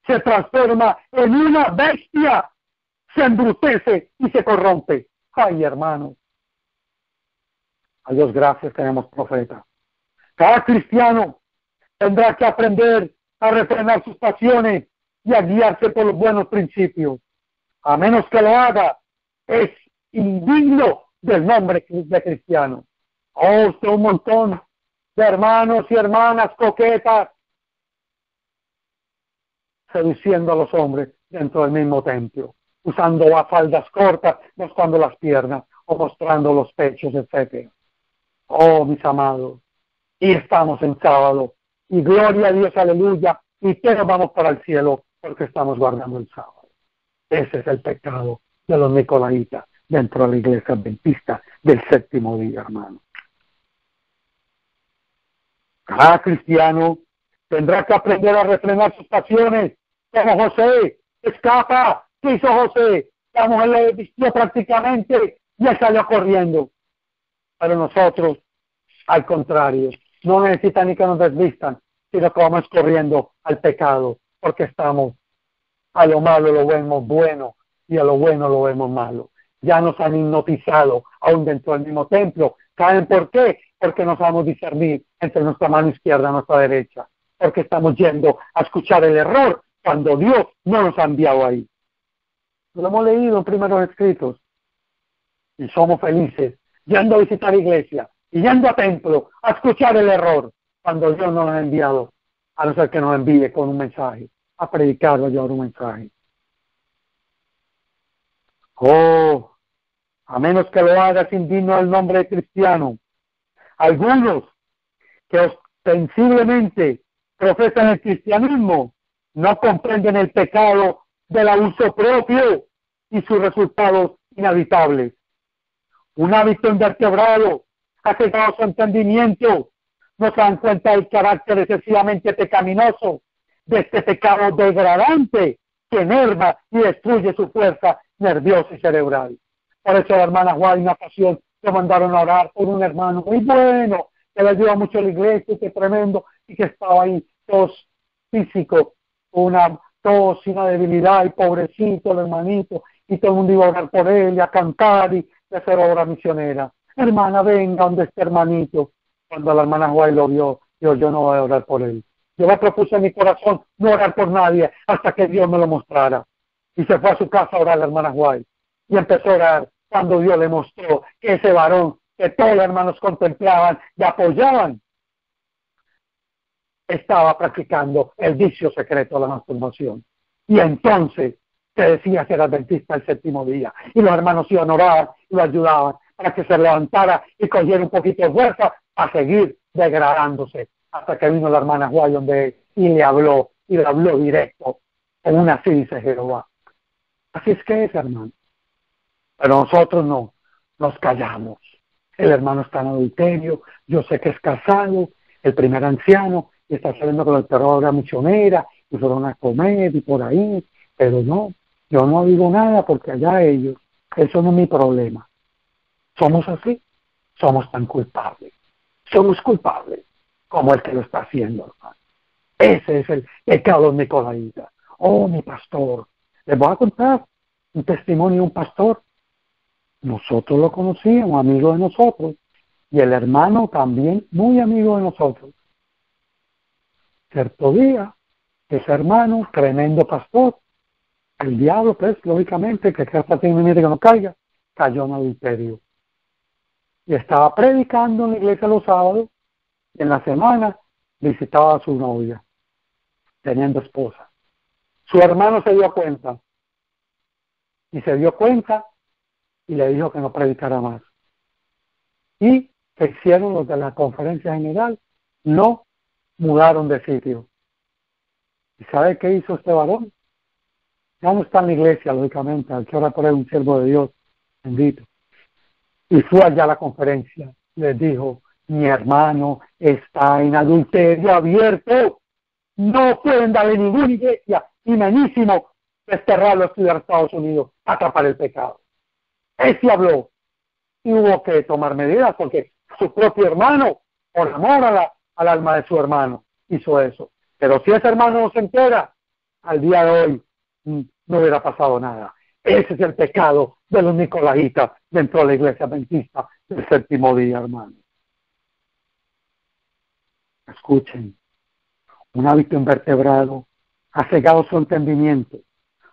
se transforma en una bestia, se embrutece y se corrompe. Ay, hermano. A Dios gracias, tenemos profeta. Cada cristiano tendrá que aprender a refrenar sus pasiones y a guiarse por los buenos principios. A menos que lo haga, es indigno del nombre de cristiano. Oh, usted un montón de hermanos y hermanas coquetas seduciendo a los hombres dentro del mismo templo, usando faldas cortas, mostrando las piernas o mostrando los pechos, etc. Oh, mis amados, y estamos en sábado, y gloria a Dios, aleluya, y todos vamos para el cielo porque estamos guardando el sábado. Ese es el pecado de los nicolaitas dentro de la iglesia adventista del séptimo día, hermano. Cada cristiano tendrá que aprender a refrenar sus pasiones, como José. Escapa. ¿Qué hizo José? La mujer le vistió prácticamente y él salió corriendo. Pero nosotros, al contrario, no necesitan ni que nos desvistan, sino que vamos corriendo al pecado, porque estamos a lo malo lo vemos bueno y a lo bueno lo vemos malo. Ya nos han hipnotizado aún dentro del mismo templo. ¿Saben por qué? Porque no sabemos discernir entre nuestra mano izquierda y nuestra derecha. Porque estamos yendo a escuchar el error cuando Dios no nos ha enviado ahí. Lo hemos leído en primeros escritos. Y somos felices yendo a visitar iglesia y yendo a templo a escuchar el error cuando Dios no nos ha enviado, a no ser que nos envíe con un mensaje, a predicar o a llevar un mensaje. Oh, a menos que lo hagas indigno al nombre de cristiano. Algunos que ostensiblemente profesan el cristianismo no comprenden el pecado del abuso propio y sus resultados inevitables. Un hábito invertebrado ha cegado su entendimiento. No se dan cuenta del carácter excesivamente pecaminoso de este pecado degradante que enerva y destruye su fuerza nerviosa y cerebral. Por eso la hermana Juan, en una ocasión, lo mandaron a orar por un hermano muy bueno, que le ayuda mucho a la iglesia, que tremendo, y que estaba ahí tos físico, una tos y una debilidad, y pobrecito el hermanito, y todo el mundo iba a orar por él, y a cantar, y a hacer obra misionera. Hermana, venga donde este hermanito. Cuando la hermana Juan lo vio, yo no voy a orar por él. Yo me propuse en mi corazón no orar por nadie hasta que Dios me lo mostrara. Y se fue a su casa a orar la hermana Juan. Y empezó a orar cuando Dios le mostró que ese varón que todos los hermanos contemplaban y apoyaban, estaba practicando el vicio secreto de la masturbación. Y entonces se decía que era adventista el séptimo día. Y los hermanos iban a orar y lo ayudaban para que se levantara y cogiera un poquito de fuerza a seguir degradándose. Hasta que vino la hermana Juan donde y le habló directo. Aún así dice Jehová. Así es que es, hermano. Pero nosotros no, nos callamos. El hermano está en adulterio, yo sé que es casado, el primer anciano, y está saliendo con el perro de la misionera, y fueron a comer y por ahí, pero no, yo no digo nada porque allá ellos, eso no es mi problema. Somos así, somos tan culpables, somos culpables como el que lo está haciendo, hermano. Ese es el pecado nicolaíta. Oh, mi pastor, les voy a contar un testimonio de un pastor. Nosotros lo conocíamos, amigo de nosotros, y el hermano también muy amigo de nosotros. Cierto día, ese hermano, tremendo pastor, el diablo, pues, lógicamente, que hasta tiene que no caiga, cayó en adulterio. Y estaba predicando en la iglesia los sábados, y en la semana visitaba a su novia, teniendo esposa. Su hermano se dio cuenta, y le dijo que no predicara más. Y se hicieron los de la conferencia general, no mudaron de sitio. ¿Y sabe qué hizo este varón? Ya no está en la iglesia, lógicamente, al que ahora por él un siervo de Dios, bendito. Y fue allá a la conferencia, les dijo, mi hermano está en adulterio abierto, no pueden darle ninguna iglesia, y menísimo desterrarlo a estudiar a Estados Unidos, atrapar el pecado. Él sí habló, y hubo que tomar medidas, porque su propio hermano, por amor al alma de su hermano, hizo eso. Pero si ese hermano no se entera, al día de hoy no hubiera pasado nada. Ese es el pecado de los nicolaitas dentro de la iglesia adventista del séptimo día, hermano. Escuchen, un hábito invertebrado ha cegado su entendimiento.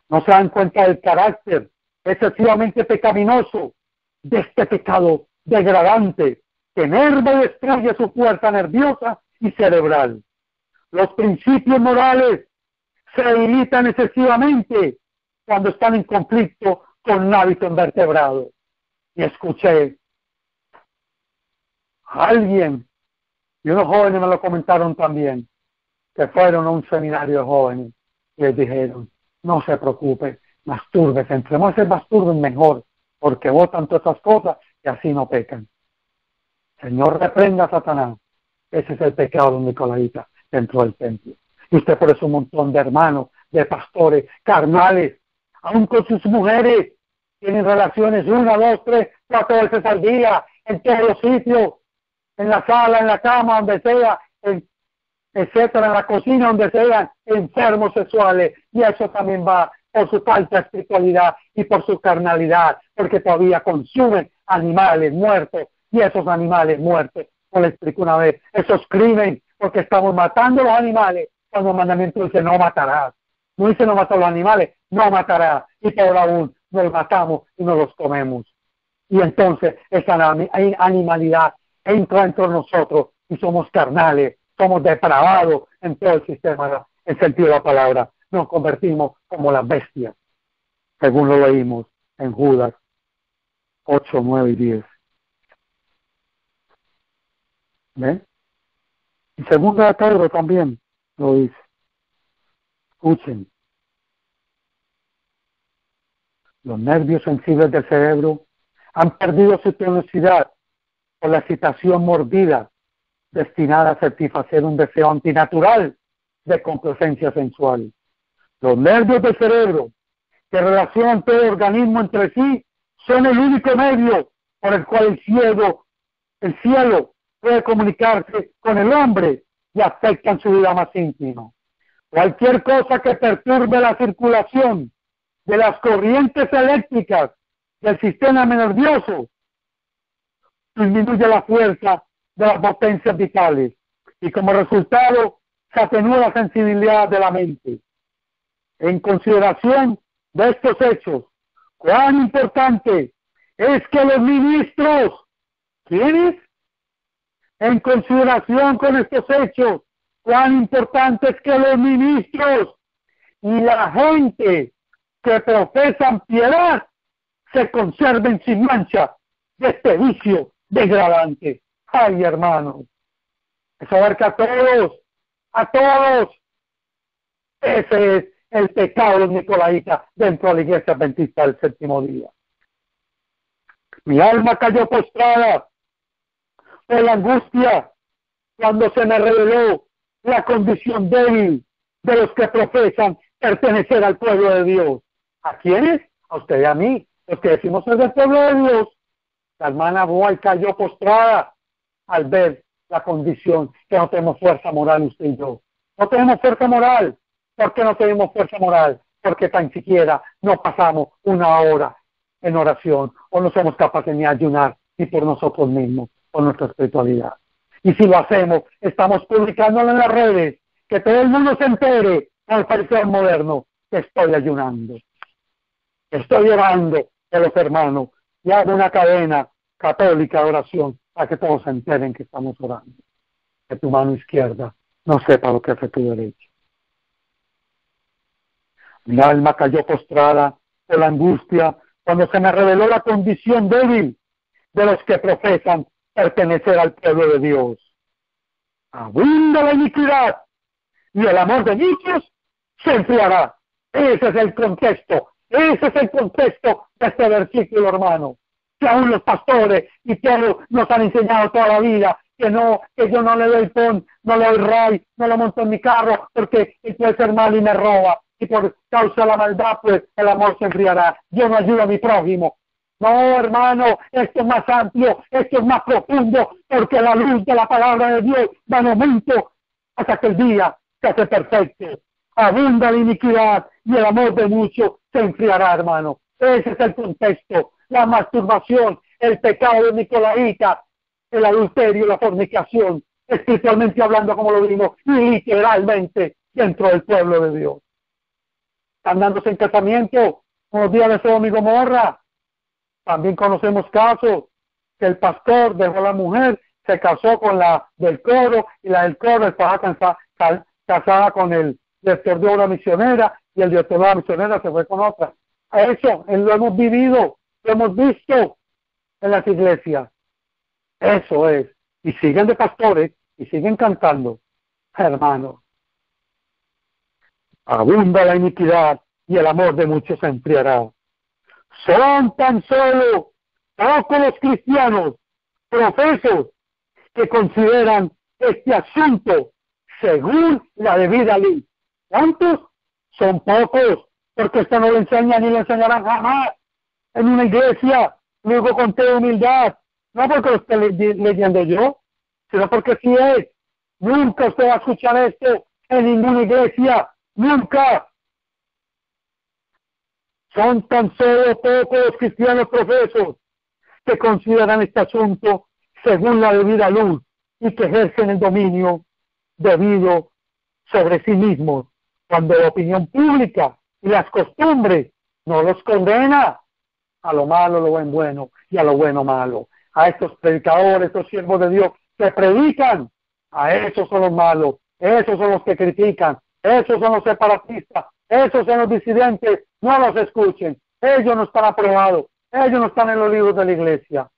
No se dan cuenta del carácter excesivamente pecaminoso de este pecado degradante que enerva y destruye su fuerza nerviosa y cerebral. Los principios morales se debilitan excesivamente cuando están en conflicto con un hábito invertebrado. Y escuché a alguien, y unos jóvenes me lo comentaron también, que fueron a un seminario de jóvenes y les dijeron, no se preocupe, mastúrbese, entre más se masturben mejor, porque votan todas esas cosas y así no pecan. Señor, reprenda a Satanás. Ese es el pecado de un nicolaita dentro del templo. Y usted por eso un montón de hermanos, de pastores, carnales, aún con sus mujeres, tienen relaciones 1, 2, 3, 4 veces al día, en todos los sitios, en la sala, en la cama, donde sea, etcétera, en la cocina, donde sean, enfermos sexuales. Y eso también va por su falta de espiritualidad y por su carnalidad, porque todavía consumen animales muertos, y esos animales muertos, como le explico una vez, eso es crimen, porque estamos matando a los animales, cuando el mandamiento dice no matarás. No dice no matar a los animales, no matarás, y peor aún, nos los matamos y nos los comemos. Y entonces esa animalidad entra entre nosotros y somos carnales, somos depravados en todo el sistema, en sentido de la palabra. Nos convertimos como las bestias, según lo leímos en Judas 8, 9 y 10. ¿Ven? Y segunda de Pedro también lo dice. Escuchen. Los nervios sensibles del cerebro han perdido su tenacidad por la excitación mordida destinada a satisfacer un deseo antinatural de complacencia sensual. Los nervios del cerebro que relacionan todo el organismo entre sí son el único medio por el cual el cielo puede comunicarse con el hombre y afectan su vida más íntima. Cualquier cosa que perturbe la circulación de las corrientes eléctricas del sistema nervioso disminuye la fuerza de las potencias vitales y como resultado se atenúa la sensibilidad de la mente. En consideración de estos hechos, cuán importante es que los ministros, ¿quiénes? En consideración con estos hechos, cuán importante es que los ministros y la gente que profesan piedad se conserven sin mancha de este vicio degradante. Ay, hermanos, eso abarca a todos, a todos. Ese es el pecado de los nicolaitas dentro de la iglesia adventista del séptimo día. Mi alma cayó postrada por la angustia cuando se me reveló la condición débil de los que profesan pertenecer al pueblo de Dios. ¿A quiénes? A usted y a mí, los que decimos ser del pueblo de Dios. La hermana Boy cayó postrada al ver la condición que no tenemos fuerza moral usted y yo. No tenemos fuerza moral. ¿Por qué no tenemos fuerza moral? Porque tan siquiera no pasamos una hora en oración o no somos capaces ni de ayunar ni por nosotros mismos, por nuestra espiritualidad. Y si lo hacemos, estamos publicándolo en las redes, que todo el mundo se entere al parecer moderno que estoy ayunando. Estoy orando de los hermanos y hago una cadena católica de oración para que todos se enteren que estamos orando. Que tu mano izquierda no sepa lo que hace tu derecha. Mi alma cayó postrada por la angustia cuando se me reveló la condición débil de los que profesan pertenecer al pueblo de Dios. Abunda la iniquidad y el amor de muchos se enfriará. Ese es el contexto. Ese es el contexto de este versículo, hermano. Que aún los pastores y todos nos han enseñado toda la vida que yo no le doy pon, no le doy ray, no lo monto en mi carro porque él puede ser mal y me roba. Y por causa de la maldad, pues el amor se enfriará. Yo no ayudo a mi prójimo. No, hermano, esto es más amplio, esto es más profundo, porque la luz de la palabra de Dios va en aumento hasta que el día se hace perfecto. Abunda la iniquidad y el amor de muchos se enfriará, hermano. Ese es el contexto. La masturbación, el pecado de Nicolaíta, el adulterio, la fornicación, espiritualmente hablando, como lo vimos, y literalmente dentro del pueblo de Dios. Están dándose en casamiento, como los días de Sodoma y Gomorra. También conocemos casos que el pastor dejó a la mujer, se casó con la del coro, y la del coro estaba casada con el director de obra misionera, y el director de obra misionera se fue con otra. Eso lo hemos vivido, lo hemos visto en las iglesias. Eso es. Y siguen de pastores, y siguen cantando. Hermano, abunda la iniquidad, y el amor de muchos se enfriará. Son tan solo pocos los cristianos profesos que consideran este asunto según la debida ley. ¿Cuántos? Son pocos, porque esto no lo enseñan ni lo enseñarán jamás en una iglesia. Luego con toda humildad, no porque lo esté leyendo yo, sino porque sí es. Nunca usted va a escuchar esto en ninguna iglesia, nunca. Son tan solo pocos los cristianos profesos que consideran este asunto según la debida luz y que ejercen el dominio debido sobre sí mismos, cuando la opinión pública y las costumbres no los condena a lo malo, lo buen bueno y a lo bueno malo. A estos predicadores, estos siervos de Dios que predican, a esos son los malos, esos son los que critican, esos son los separatistas, esos son los disidentes. No los escuchen, ellos no están aprobados, ellos no están en los libros de la iglesia.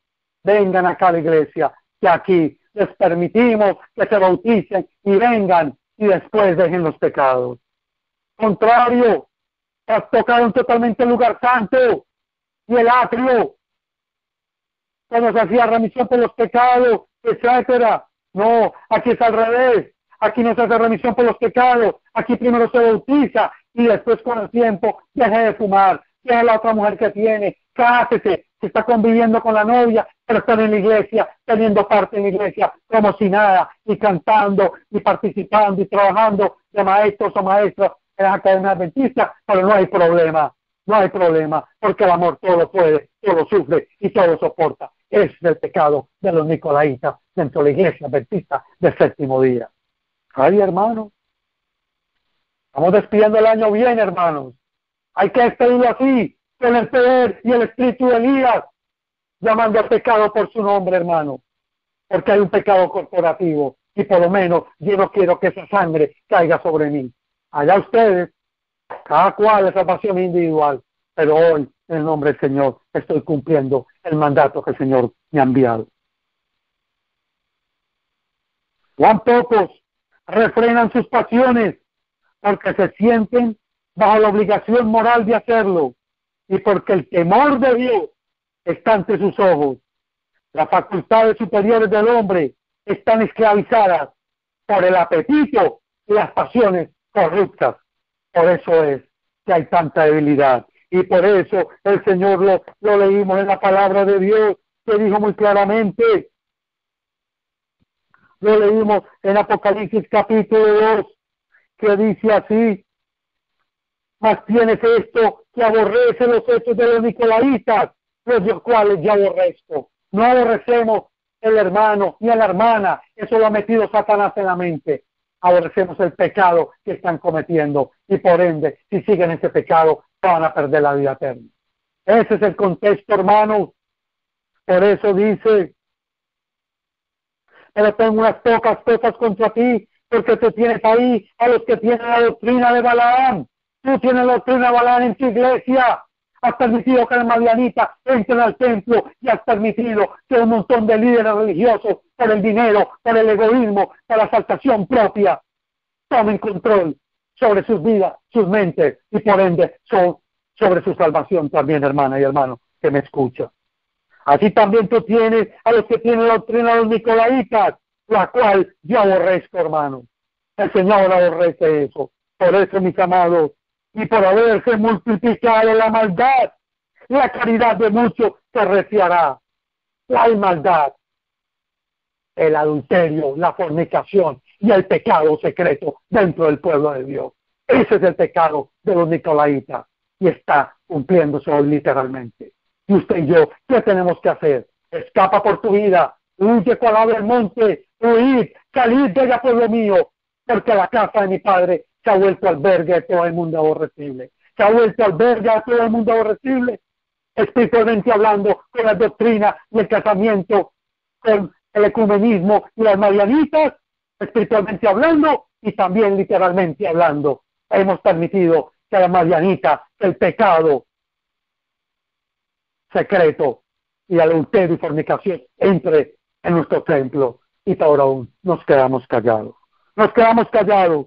Vengan acá a la iglesia, que aquí les permitimos que se bauticen y vengan y después dejen los pecados. Contrario, tocaron totalmente el lugar santo y el atrio, cuando se hacía remisión por los pecados, etcétera. No, aquí es al revés. Aquí no se hace remisión por los pecados. Aquí primero se bautiza y después con el tiempo deje de fumar. Deje la otra mujer que tiene. Cásese. Se está conviviendo con la novia, pero está en la iglesia, teniendo parte en la iglesia, como si nada, y cantando, y participando, y trabajando de maestros o maestras en la academia adventista, pero no hay problema. No hay problema, porque el amor todo lo puede, todo lo sufre y todo lo soporta. Es el pecado de los nicolaitas dentro de la iglesia adventista del séptimo día. Ay, hermano, estamos despidiendo el año bien, hermanos. Hay que despedirlo así, con el poder y el espíritu de Elías, llamando al pecado por su nombre, hermano, porque hay un pecado corporativo y por lo menos yo no quiero que esa sangre caiga sobre mí. Allá ustedes, cada cual es salvación individual, pero hoy, en el nombre del Señor, estoy cumpliendo el mandato que el Señor me ha enviado. ¿Cuán pocos refrenan sus pasiones porque se sienten bajo la obligación moral de hacerlo y porque el temor de Dios está ante sus ojos. Las facultades superiores del hombre están esclavizadas por el apetito y las pasiones corruptas. Por eso es que hay tanta debilidad. Y por eso el Señor lo leímos en la palabra de Dios, que dijo muy claramente, lo leímos en Apocalipsis capítulo 2, que dice así: mas tienes esto, que aborrece los hechos de los nicolaitas, los cuales ya aborrezco. No aborrecemos el hermano ni a la hermana, eso lo ha metido Satanás en la mente. Aborrecemos el pecado que están cometiendo, y por ende, si siguen ese pecado, van a perder la vida eterna. Ese es el contexto, hermanos. Por eso dice: pero tengo unas pocas cosas contra ti, porque tú tienes ahí a los que tienen la doctrina de Balaam. Tú tienes la doctrina de Balaam en tu iglesia. Has permitido que las madianitas entren al templo, y has permitido que un montón de líderes religiosos, por el dinero, por el egoísmo, por la exaltación propia, tomen control sobre sus vidas, sus mentes, y por ende sobre su salvación también, hermana y hermano que me escucha. Así también tú tienes a los que tienen la doctrina de los nicolaitas, la cual yo aborrezco, hermano. El Señor aborrece eso. Por eso, mis amados, y por haberse multiplicado la maldad, la caridad de muchos se reciará. La maldad, el adulterio, la fornicación y el pecado secreto dentro del pueblo de Dios. Ese es el pecado de los nicolaitas, y está cumpliéndose hoy literalmente. Y usted y yo, ¿qué tenemos que hacer? Escapa por tu vida, huye cual del monte, huid, salid de ella, pueblo mío, porque la casa de mi padre se ha vuelto albergue de todo el mundo aborrecible. Se ha vuelto albergue de todo el mundo aborrecible, espiritualmente hablando, con la doctrina y el casamiento, con el ecumenismo y las marianitas, espiritualmente hablando y también literalmente hablando. Hemos permitido que la marianita, el pecado secreto y adulterio y fornicación entre en nuestro templo, y por aún nos quedamos callados. Nos quedamos callados.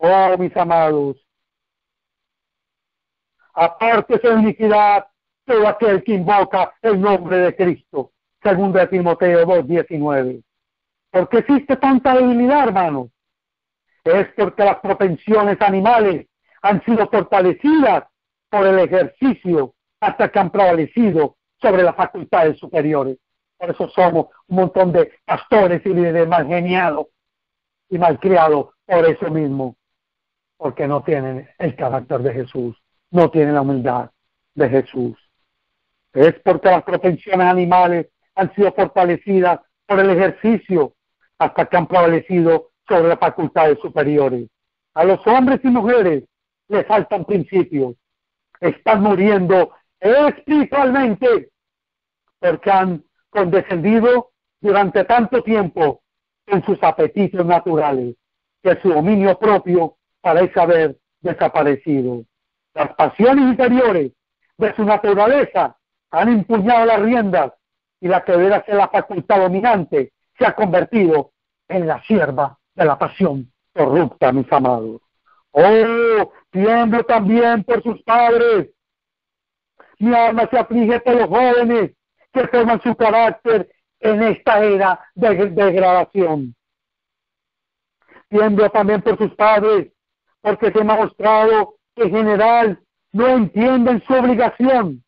Oh, mis amados, apártese de iniquidad todo aquel que invoca el nombre de Cristo. Segunda de Timoteo 2:19. ¿Por qué existe tanta debilidad, hermanos? Es porque las propensiones animales han sido fortalecidas por el ejercicio hasta que han prevalecido sobre las facultades superiores. Por eso somos un montón de pastores y líderes mal geniados y mal criados por eso mismo, porque no tienen el carácter de Jesús, no tienen la humildad de Jesús. Es porque las propensiones animales han sido fortalecidas por el ejercicio hasta que han prevalecido sobre las facultades superiores. A los hombres y mujeres les faltan principios, están muriendo espiritualmente porque han condescendido durante tanto tiempo en sus apetitos naturales, que su dominio propio parece haber desaparecido. Las pasiones interiores de su naturaleza han empuñado las riendas, y la que debería ser la facultad dominante se ha convertido en la sierva de la pasión corrupta, mis amados. Oh, tiemblo también por sus padres. Mi alma se aflige por los jóvenes que forman su carácter en esta era de degradación. Tiemblo también por sus padres, porque se me ha mostrado que en general no entienden su obligación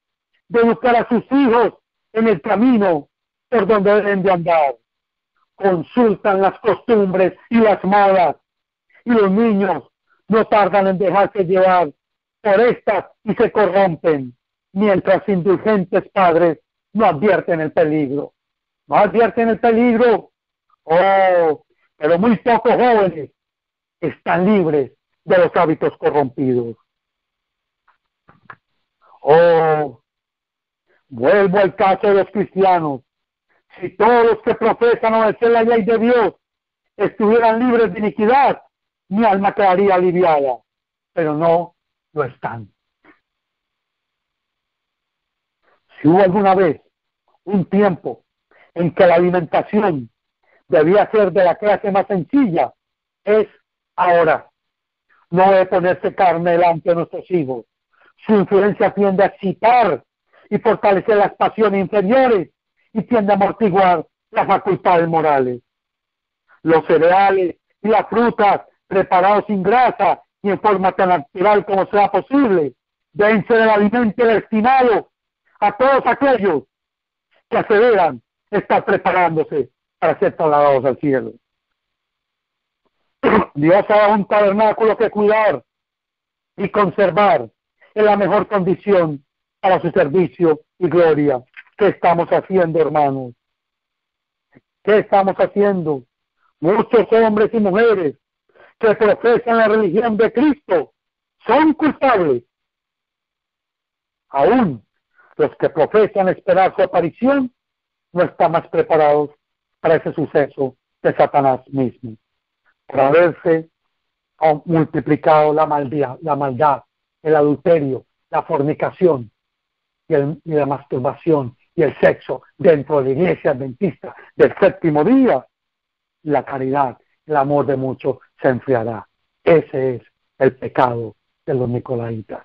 de educar a sus hijos en el camino por donde deben de andar. Consultan las costumbres y las modas, y los niños no tardan en dejarse llevar por estas y se corrompen, mientras indulgentes padres no advierten el peligro. No advierten el peligro. Oh, pero muy pocos jóvenes están libres de los hábitos corrompidos. Oh, vuelvo al caso de los cristianos. Si todos los que profesan obedecer la ley de Dios estuvieran libres de iniquidad, mi alma quedaría aliviada, pero no lo están. Si hubo alguna vez un tiempo en que la alimentación debía ser de la clase más sencilla, es ahora. No debe ponerse carne delante de nuestros hijos. Su influencia tiende a excitar y fortalece las pasiones inferiores y tiende a amortiguar las facultades morales. Los cereales y las frutas preparados sin grasa y en forma tan natural como sea posible deben ser el alimento destinado a todos aquellos que aseveran estar preparándose para ser trasladados al cielo. Dios ha dado un tabernáculo que cuidar y conservar en la mejor condición para su servicio y gloria. ¿Qué estamos haciendo, hermanos? ¿Qué estamos haciendo? Muchos hombres y mujeres que profesan la religión de Cristo son culpables. Aún los que profesan esperar su aparición no están más preparados para ese suceso de Satanás mismo, por haberse multiplicado la maldad, el adulterio, la fornicación y la masturbación y el sexo dentro de la iglesia adventista del séptimo día. La caridad, el amor de muchos se enfriará. Ese es el pecado de los nicolaitas.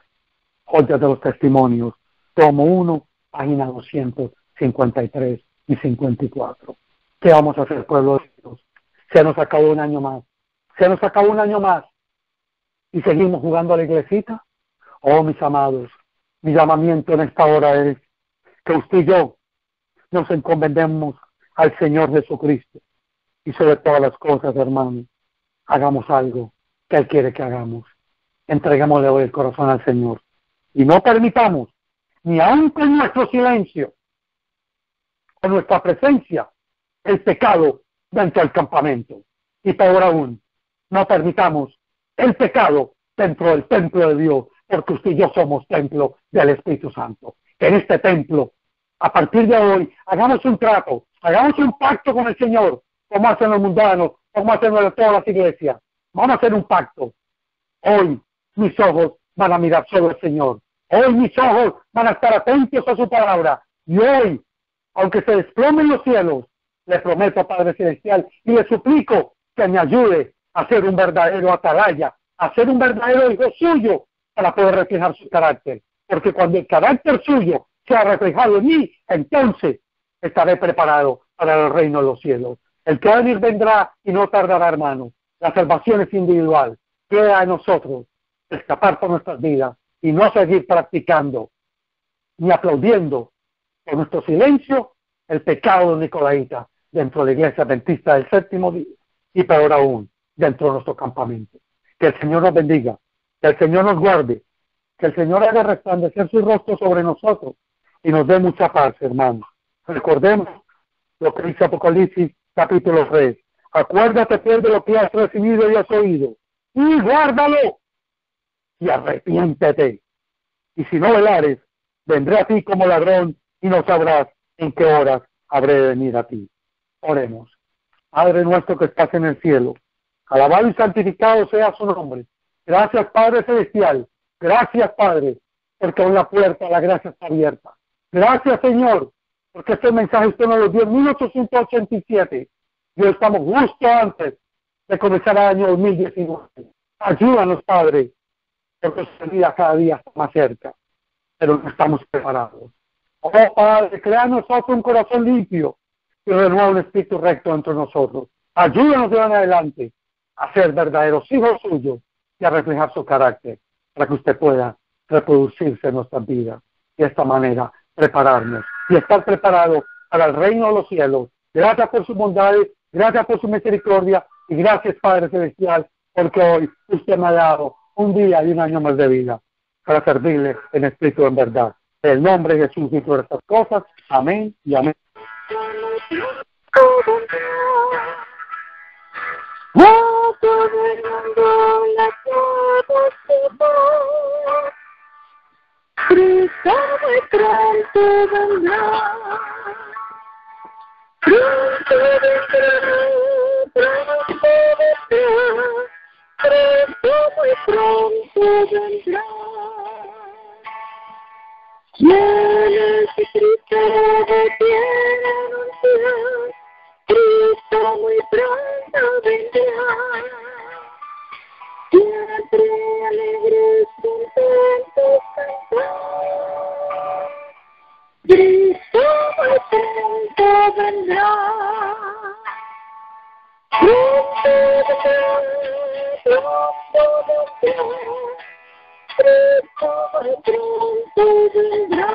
Joyas de los Testimonios, tomo 1, página 253 y 54. ¿Qué vamos a hacer, pueblo de Dios? Se nos acabó un año más. Se nos acabó un año más. ¿Y seguimos jugando a la iglesita? Oh, mis amados, mi llamamiento en esta hora es que usted y yo nos encomendemos al Señor Jesucristo. Y sobre todas las cosas, hermanos, hagamos algo que Él quiere que hagamos. Entreguémosle hoy el corazón al Señor. Y no permitamos, ni aun con nuestro silencio, con nuestra presencia, el pecado dentro del campamento. Y peor aún, no permitamos el pecado dentro del templo de Dios, porque usted y yo somos templo del Espíritu Santo. En este templo, a partir de hoy, hagamos un trato, hagamos un pacto con el Señor, como hacen los mundanos, como hacen todas las iglesias. Vamos a hacer un pacto. Hoy mis ojos van a mirar solo al Señor. Hoy mis ojos van a estar atentos a su palabra. Y hoy, aunque se desplomen los cielos, le prometo, Padre Celestial, y le suplico que me ayude a ser un verdadero atalaya, a ser un verdadero hijo suyo, para poder reflejar su carácter. Porque cuando el carácter suyo sea reflejado en mí, entonces estaré preparado para el reino de los cielos. El que va a venir vendrá y no tardará, hermano. La salvación es individual. Queda a nosotros escapar por nuestras vidas y no seguir practicando ni aplaudiendo por nuestro silencio el pecado de Nicolaita dentro de la iglesia adventista del séptimo día y peor aún dentro de nuestro campamento. Que el Señor nos bendiga, que el Señor nos guarde, que el Señor haga resplandecer su rostro sobre nosotros y nos dé mucha paz, hermanos. Recordemos lo que dice Apocalipsis capítulo 3. Acuérdate pues de lo que has recibido y has oído, y guárdalo, y arrepiéntete. Y si no velares, vendré a ti como ladrón, y no sabrás en qué horas habré de venir a ti. Oremos. Padre nuestro que estás en el cielo, alabado y santificado sea su nombre. Gracias, Padre Celestial. Gracias, Padre, porque aún la puerta a la gracia está abierta. Gracias, Señor, porque este mensaje usted nos lo dio en 1887. Y hoy estamos justo antes de comenzar el año 2019. Ayúdanos, Padre, porque su vida cada día está más cerca, pero no estamos preparados. Oh, Padre, crea en nosotros un corazón limpio y renueva un espíritu recto entre nosotros. Ayúdanos de ahora en adelante a ser verdaderos hijos suyos y a reflejar su carácter para que usted pueda reproducirse en nuestras vidas y de esta manera prepararnos y estar preparados para el reino de los cielos. Gracias por sus bondades, gracias por su misericordia y gracias, Padre Celestial, porque hoy usted me ha dado un día y un año más de vida para servirle en espíritu en verdad. En el nombre de Jesús y todas estas cosas. Amén y amén. Cristo muy pronto vendrá. Pronto vendrá, pronto vendrá. Cristo muy pronto vendrá. Quienes Cristo quieren anunciar, Cristo muy pronto vendrá. Siempre alegres, contentos cantar. Cristo muy pronto vendrá. Pronto vendrá, pronto vendrá. Cristo muy pronto vendrá.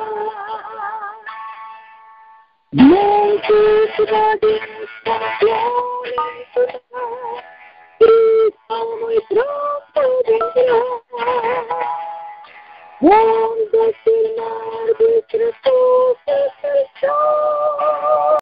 Muchos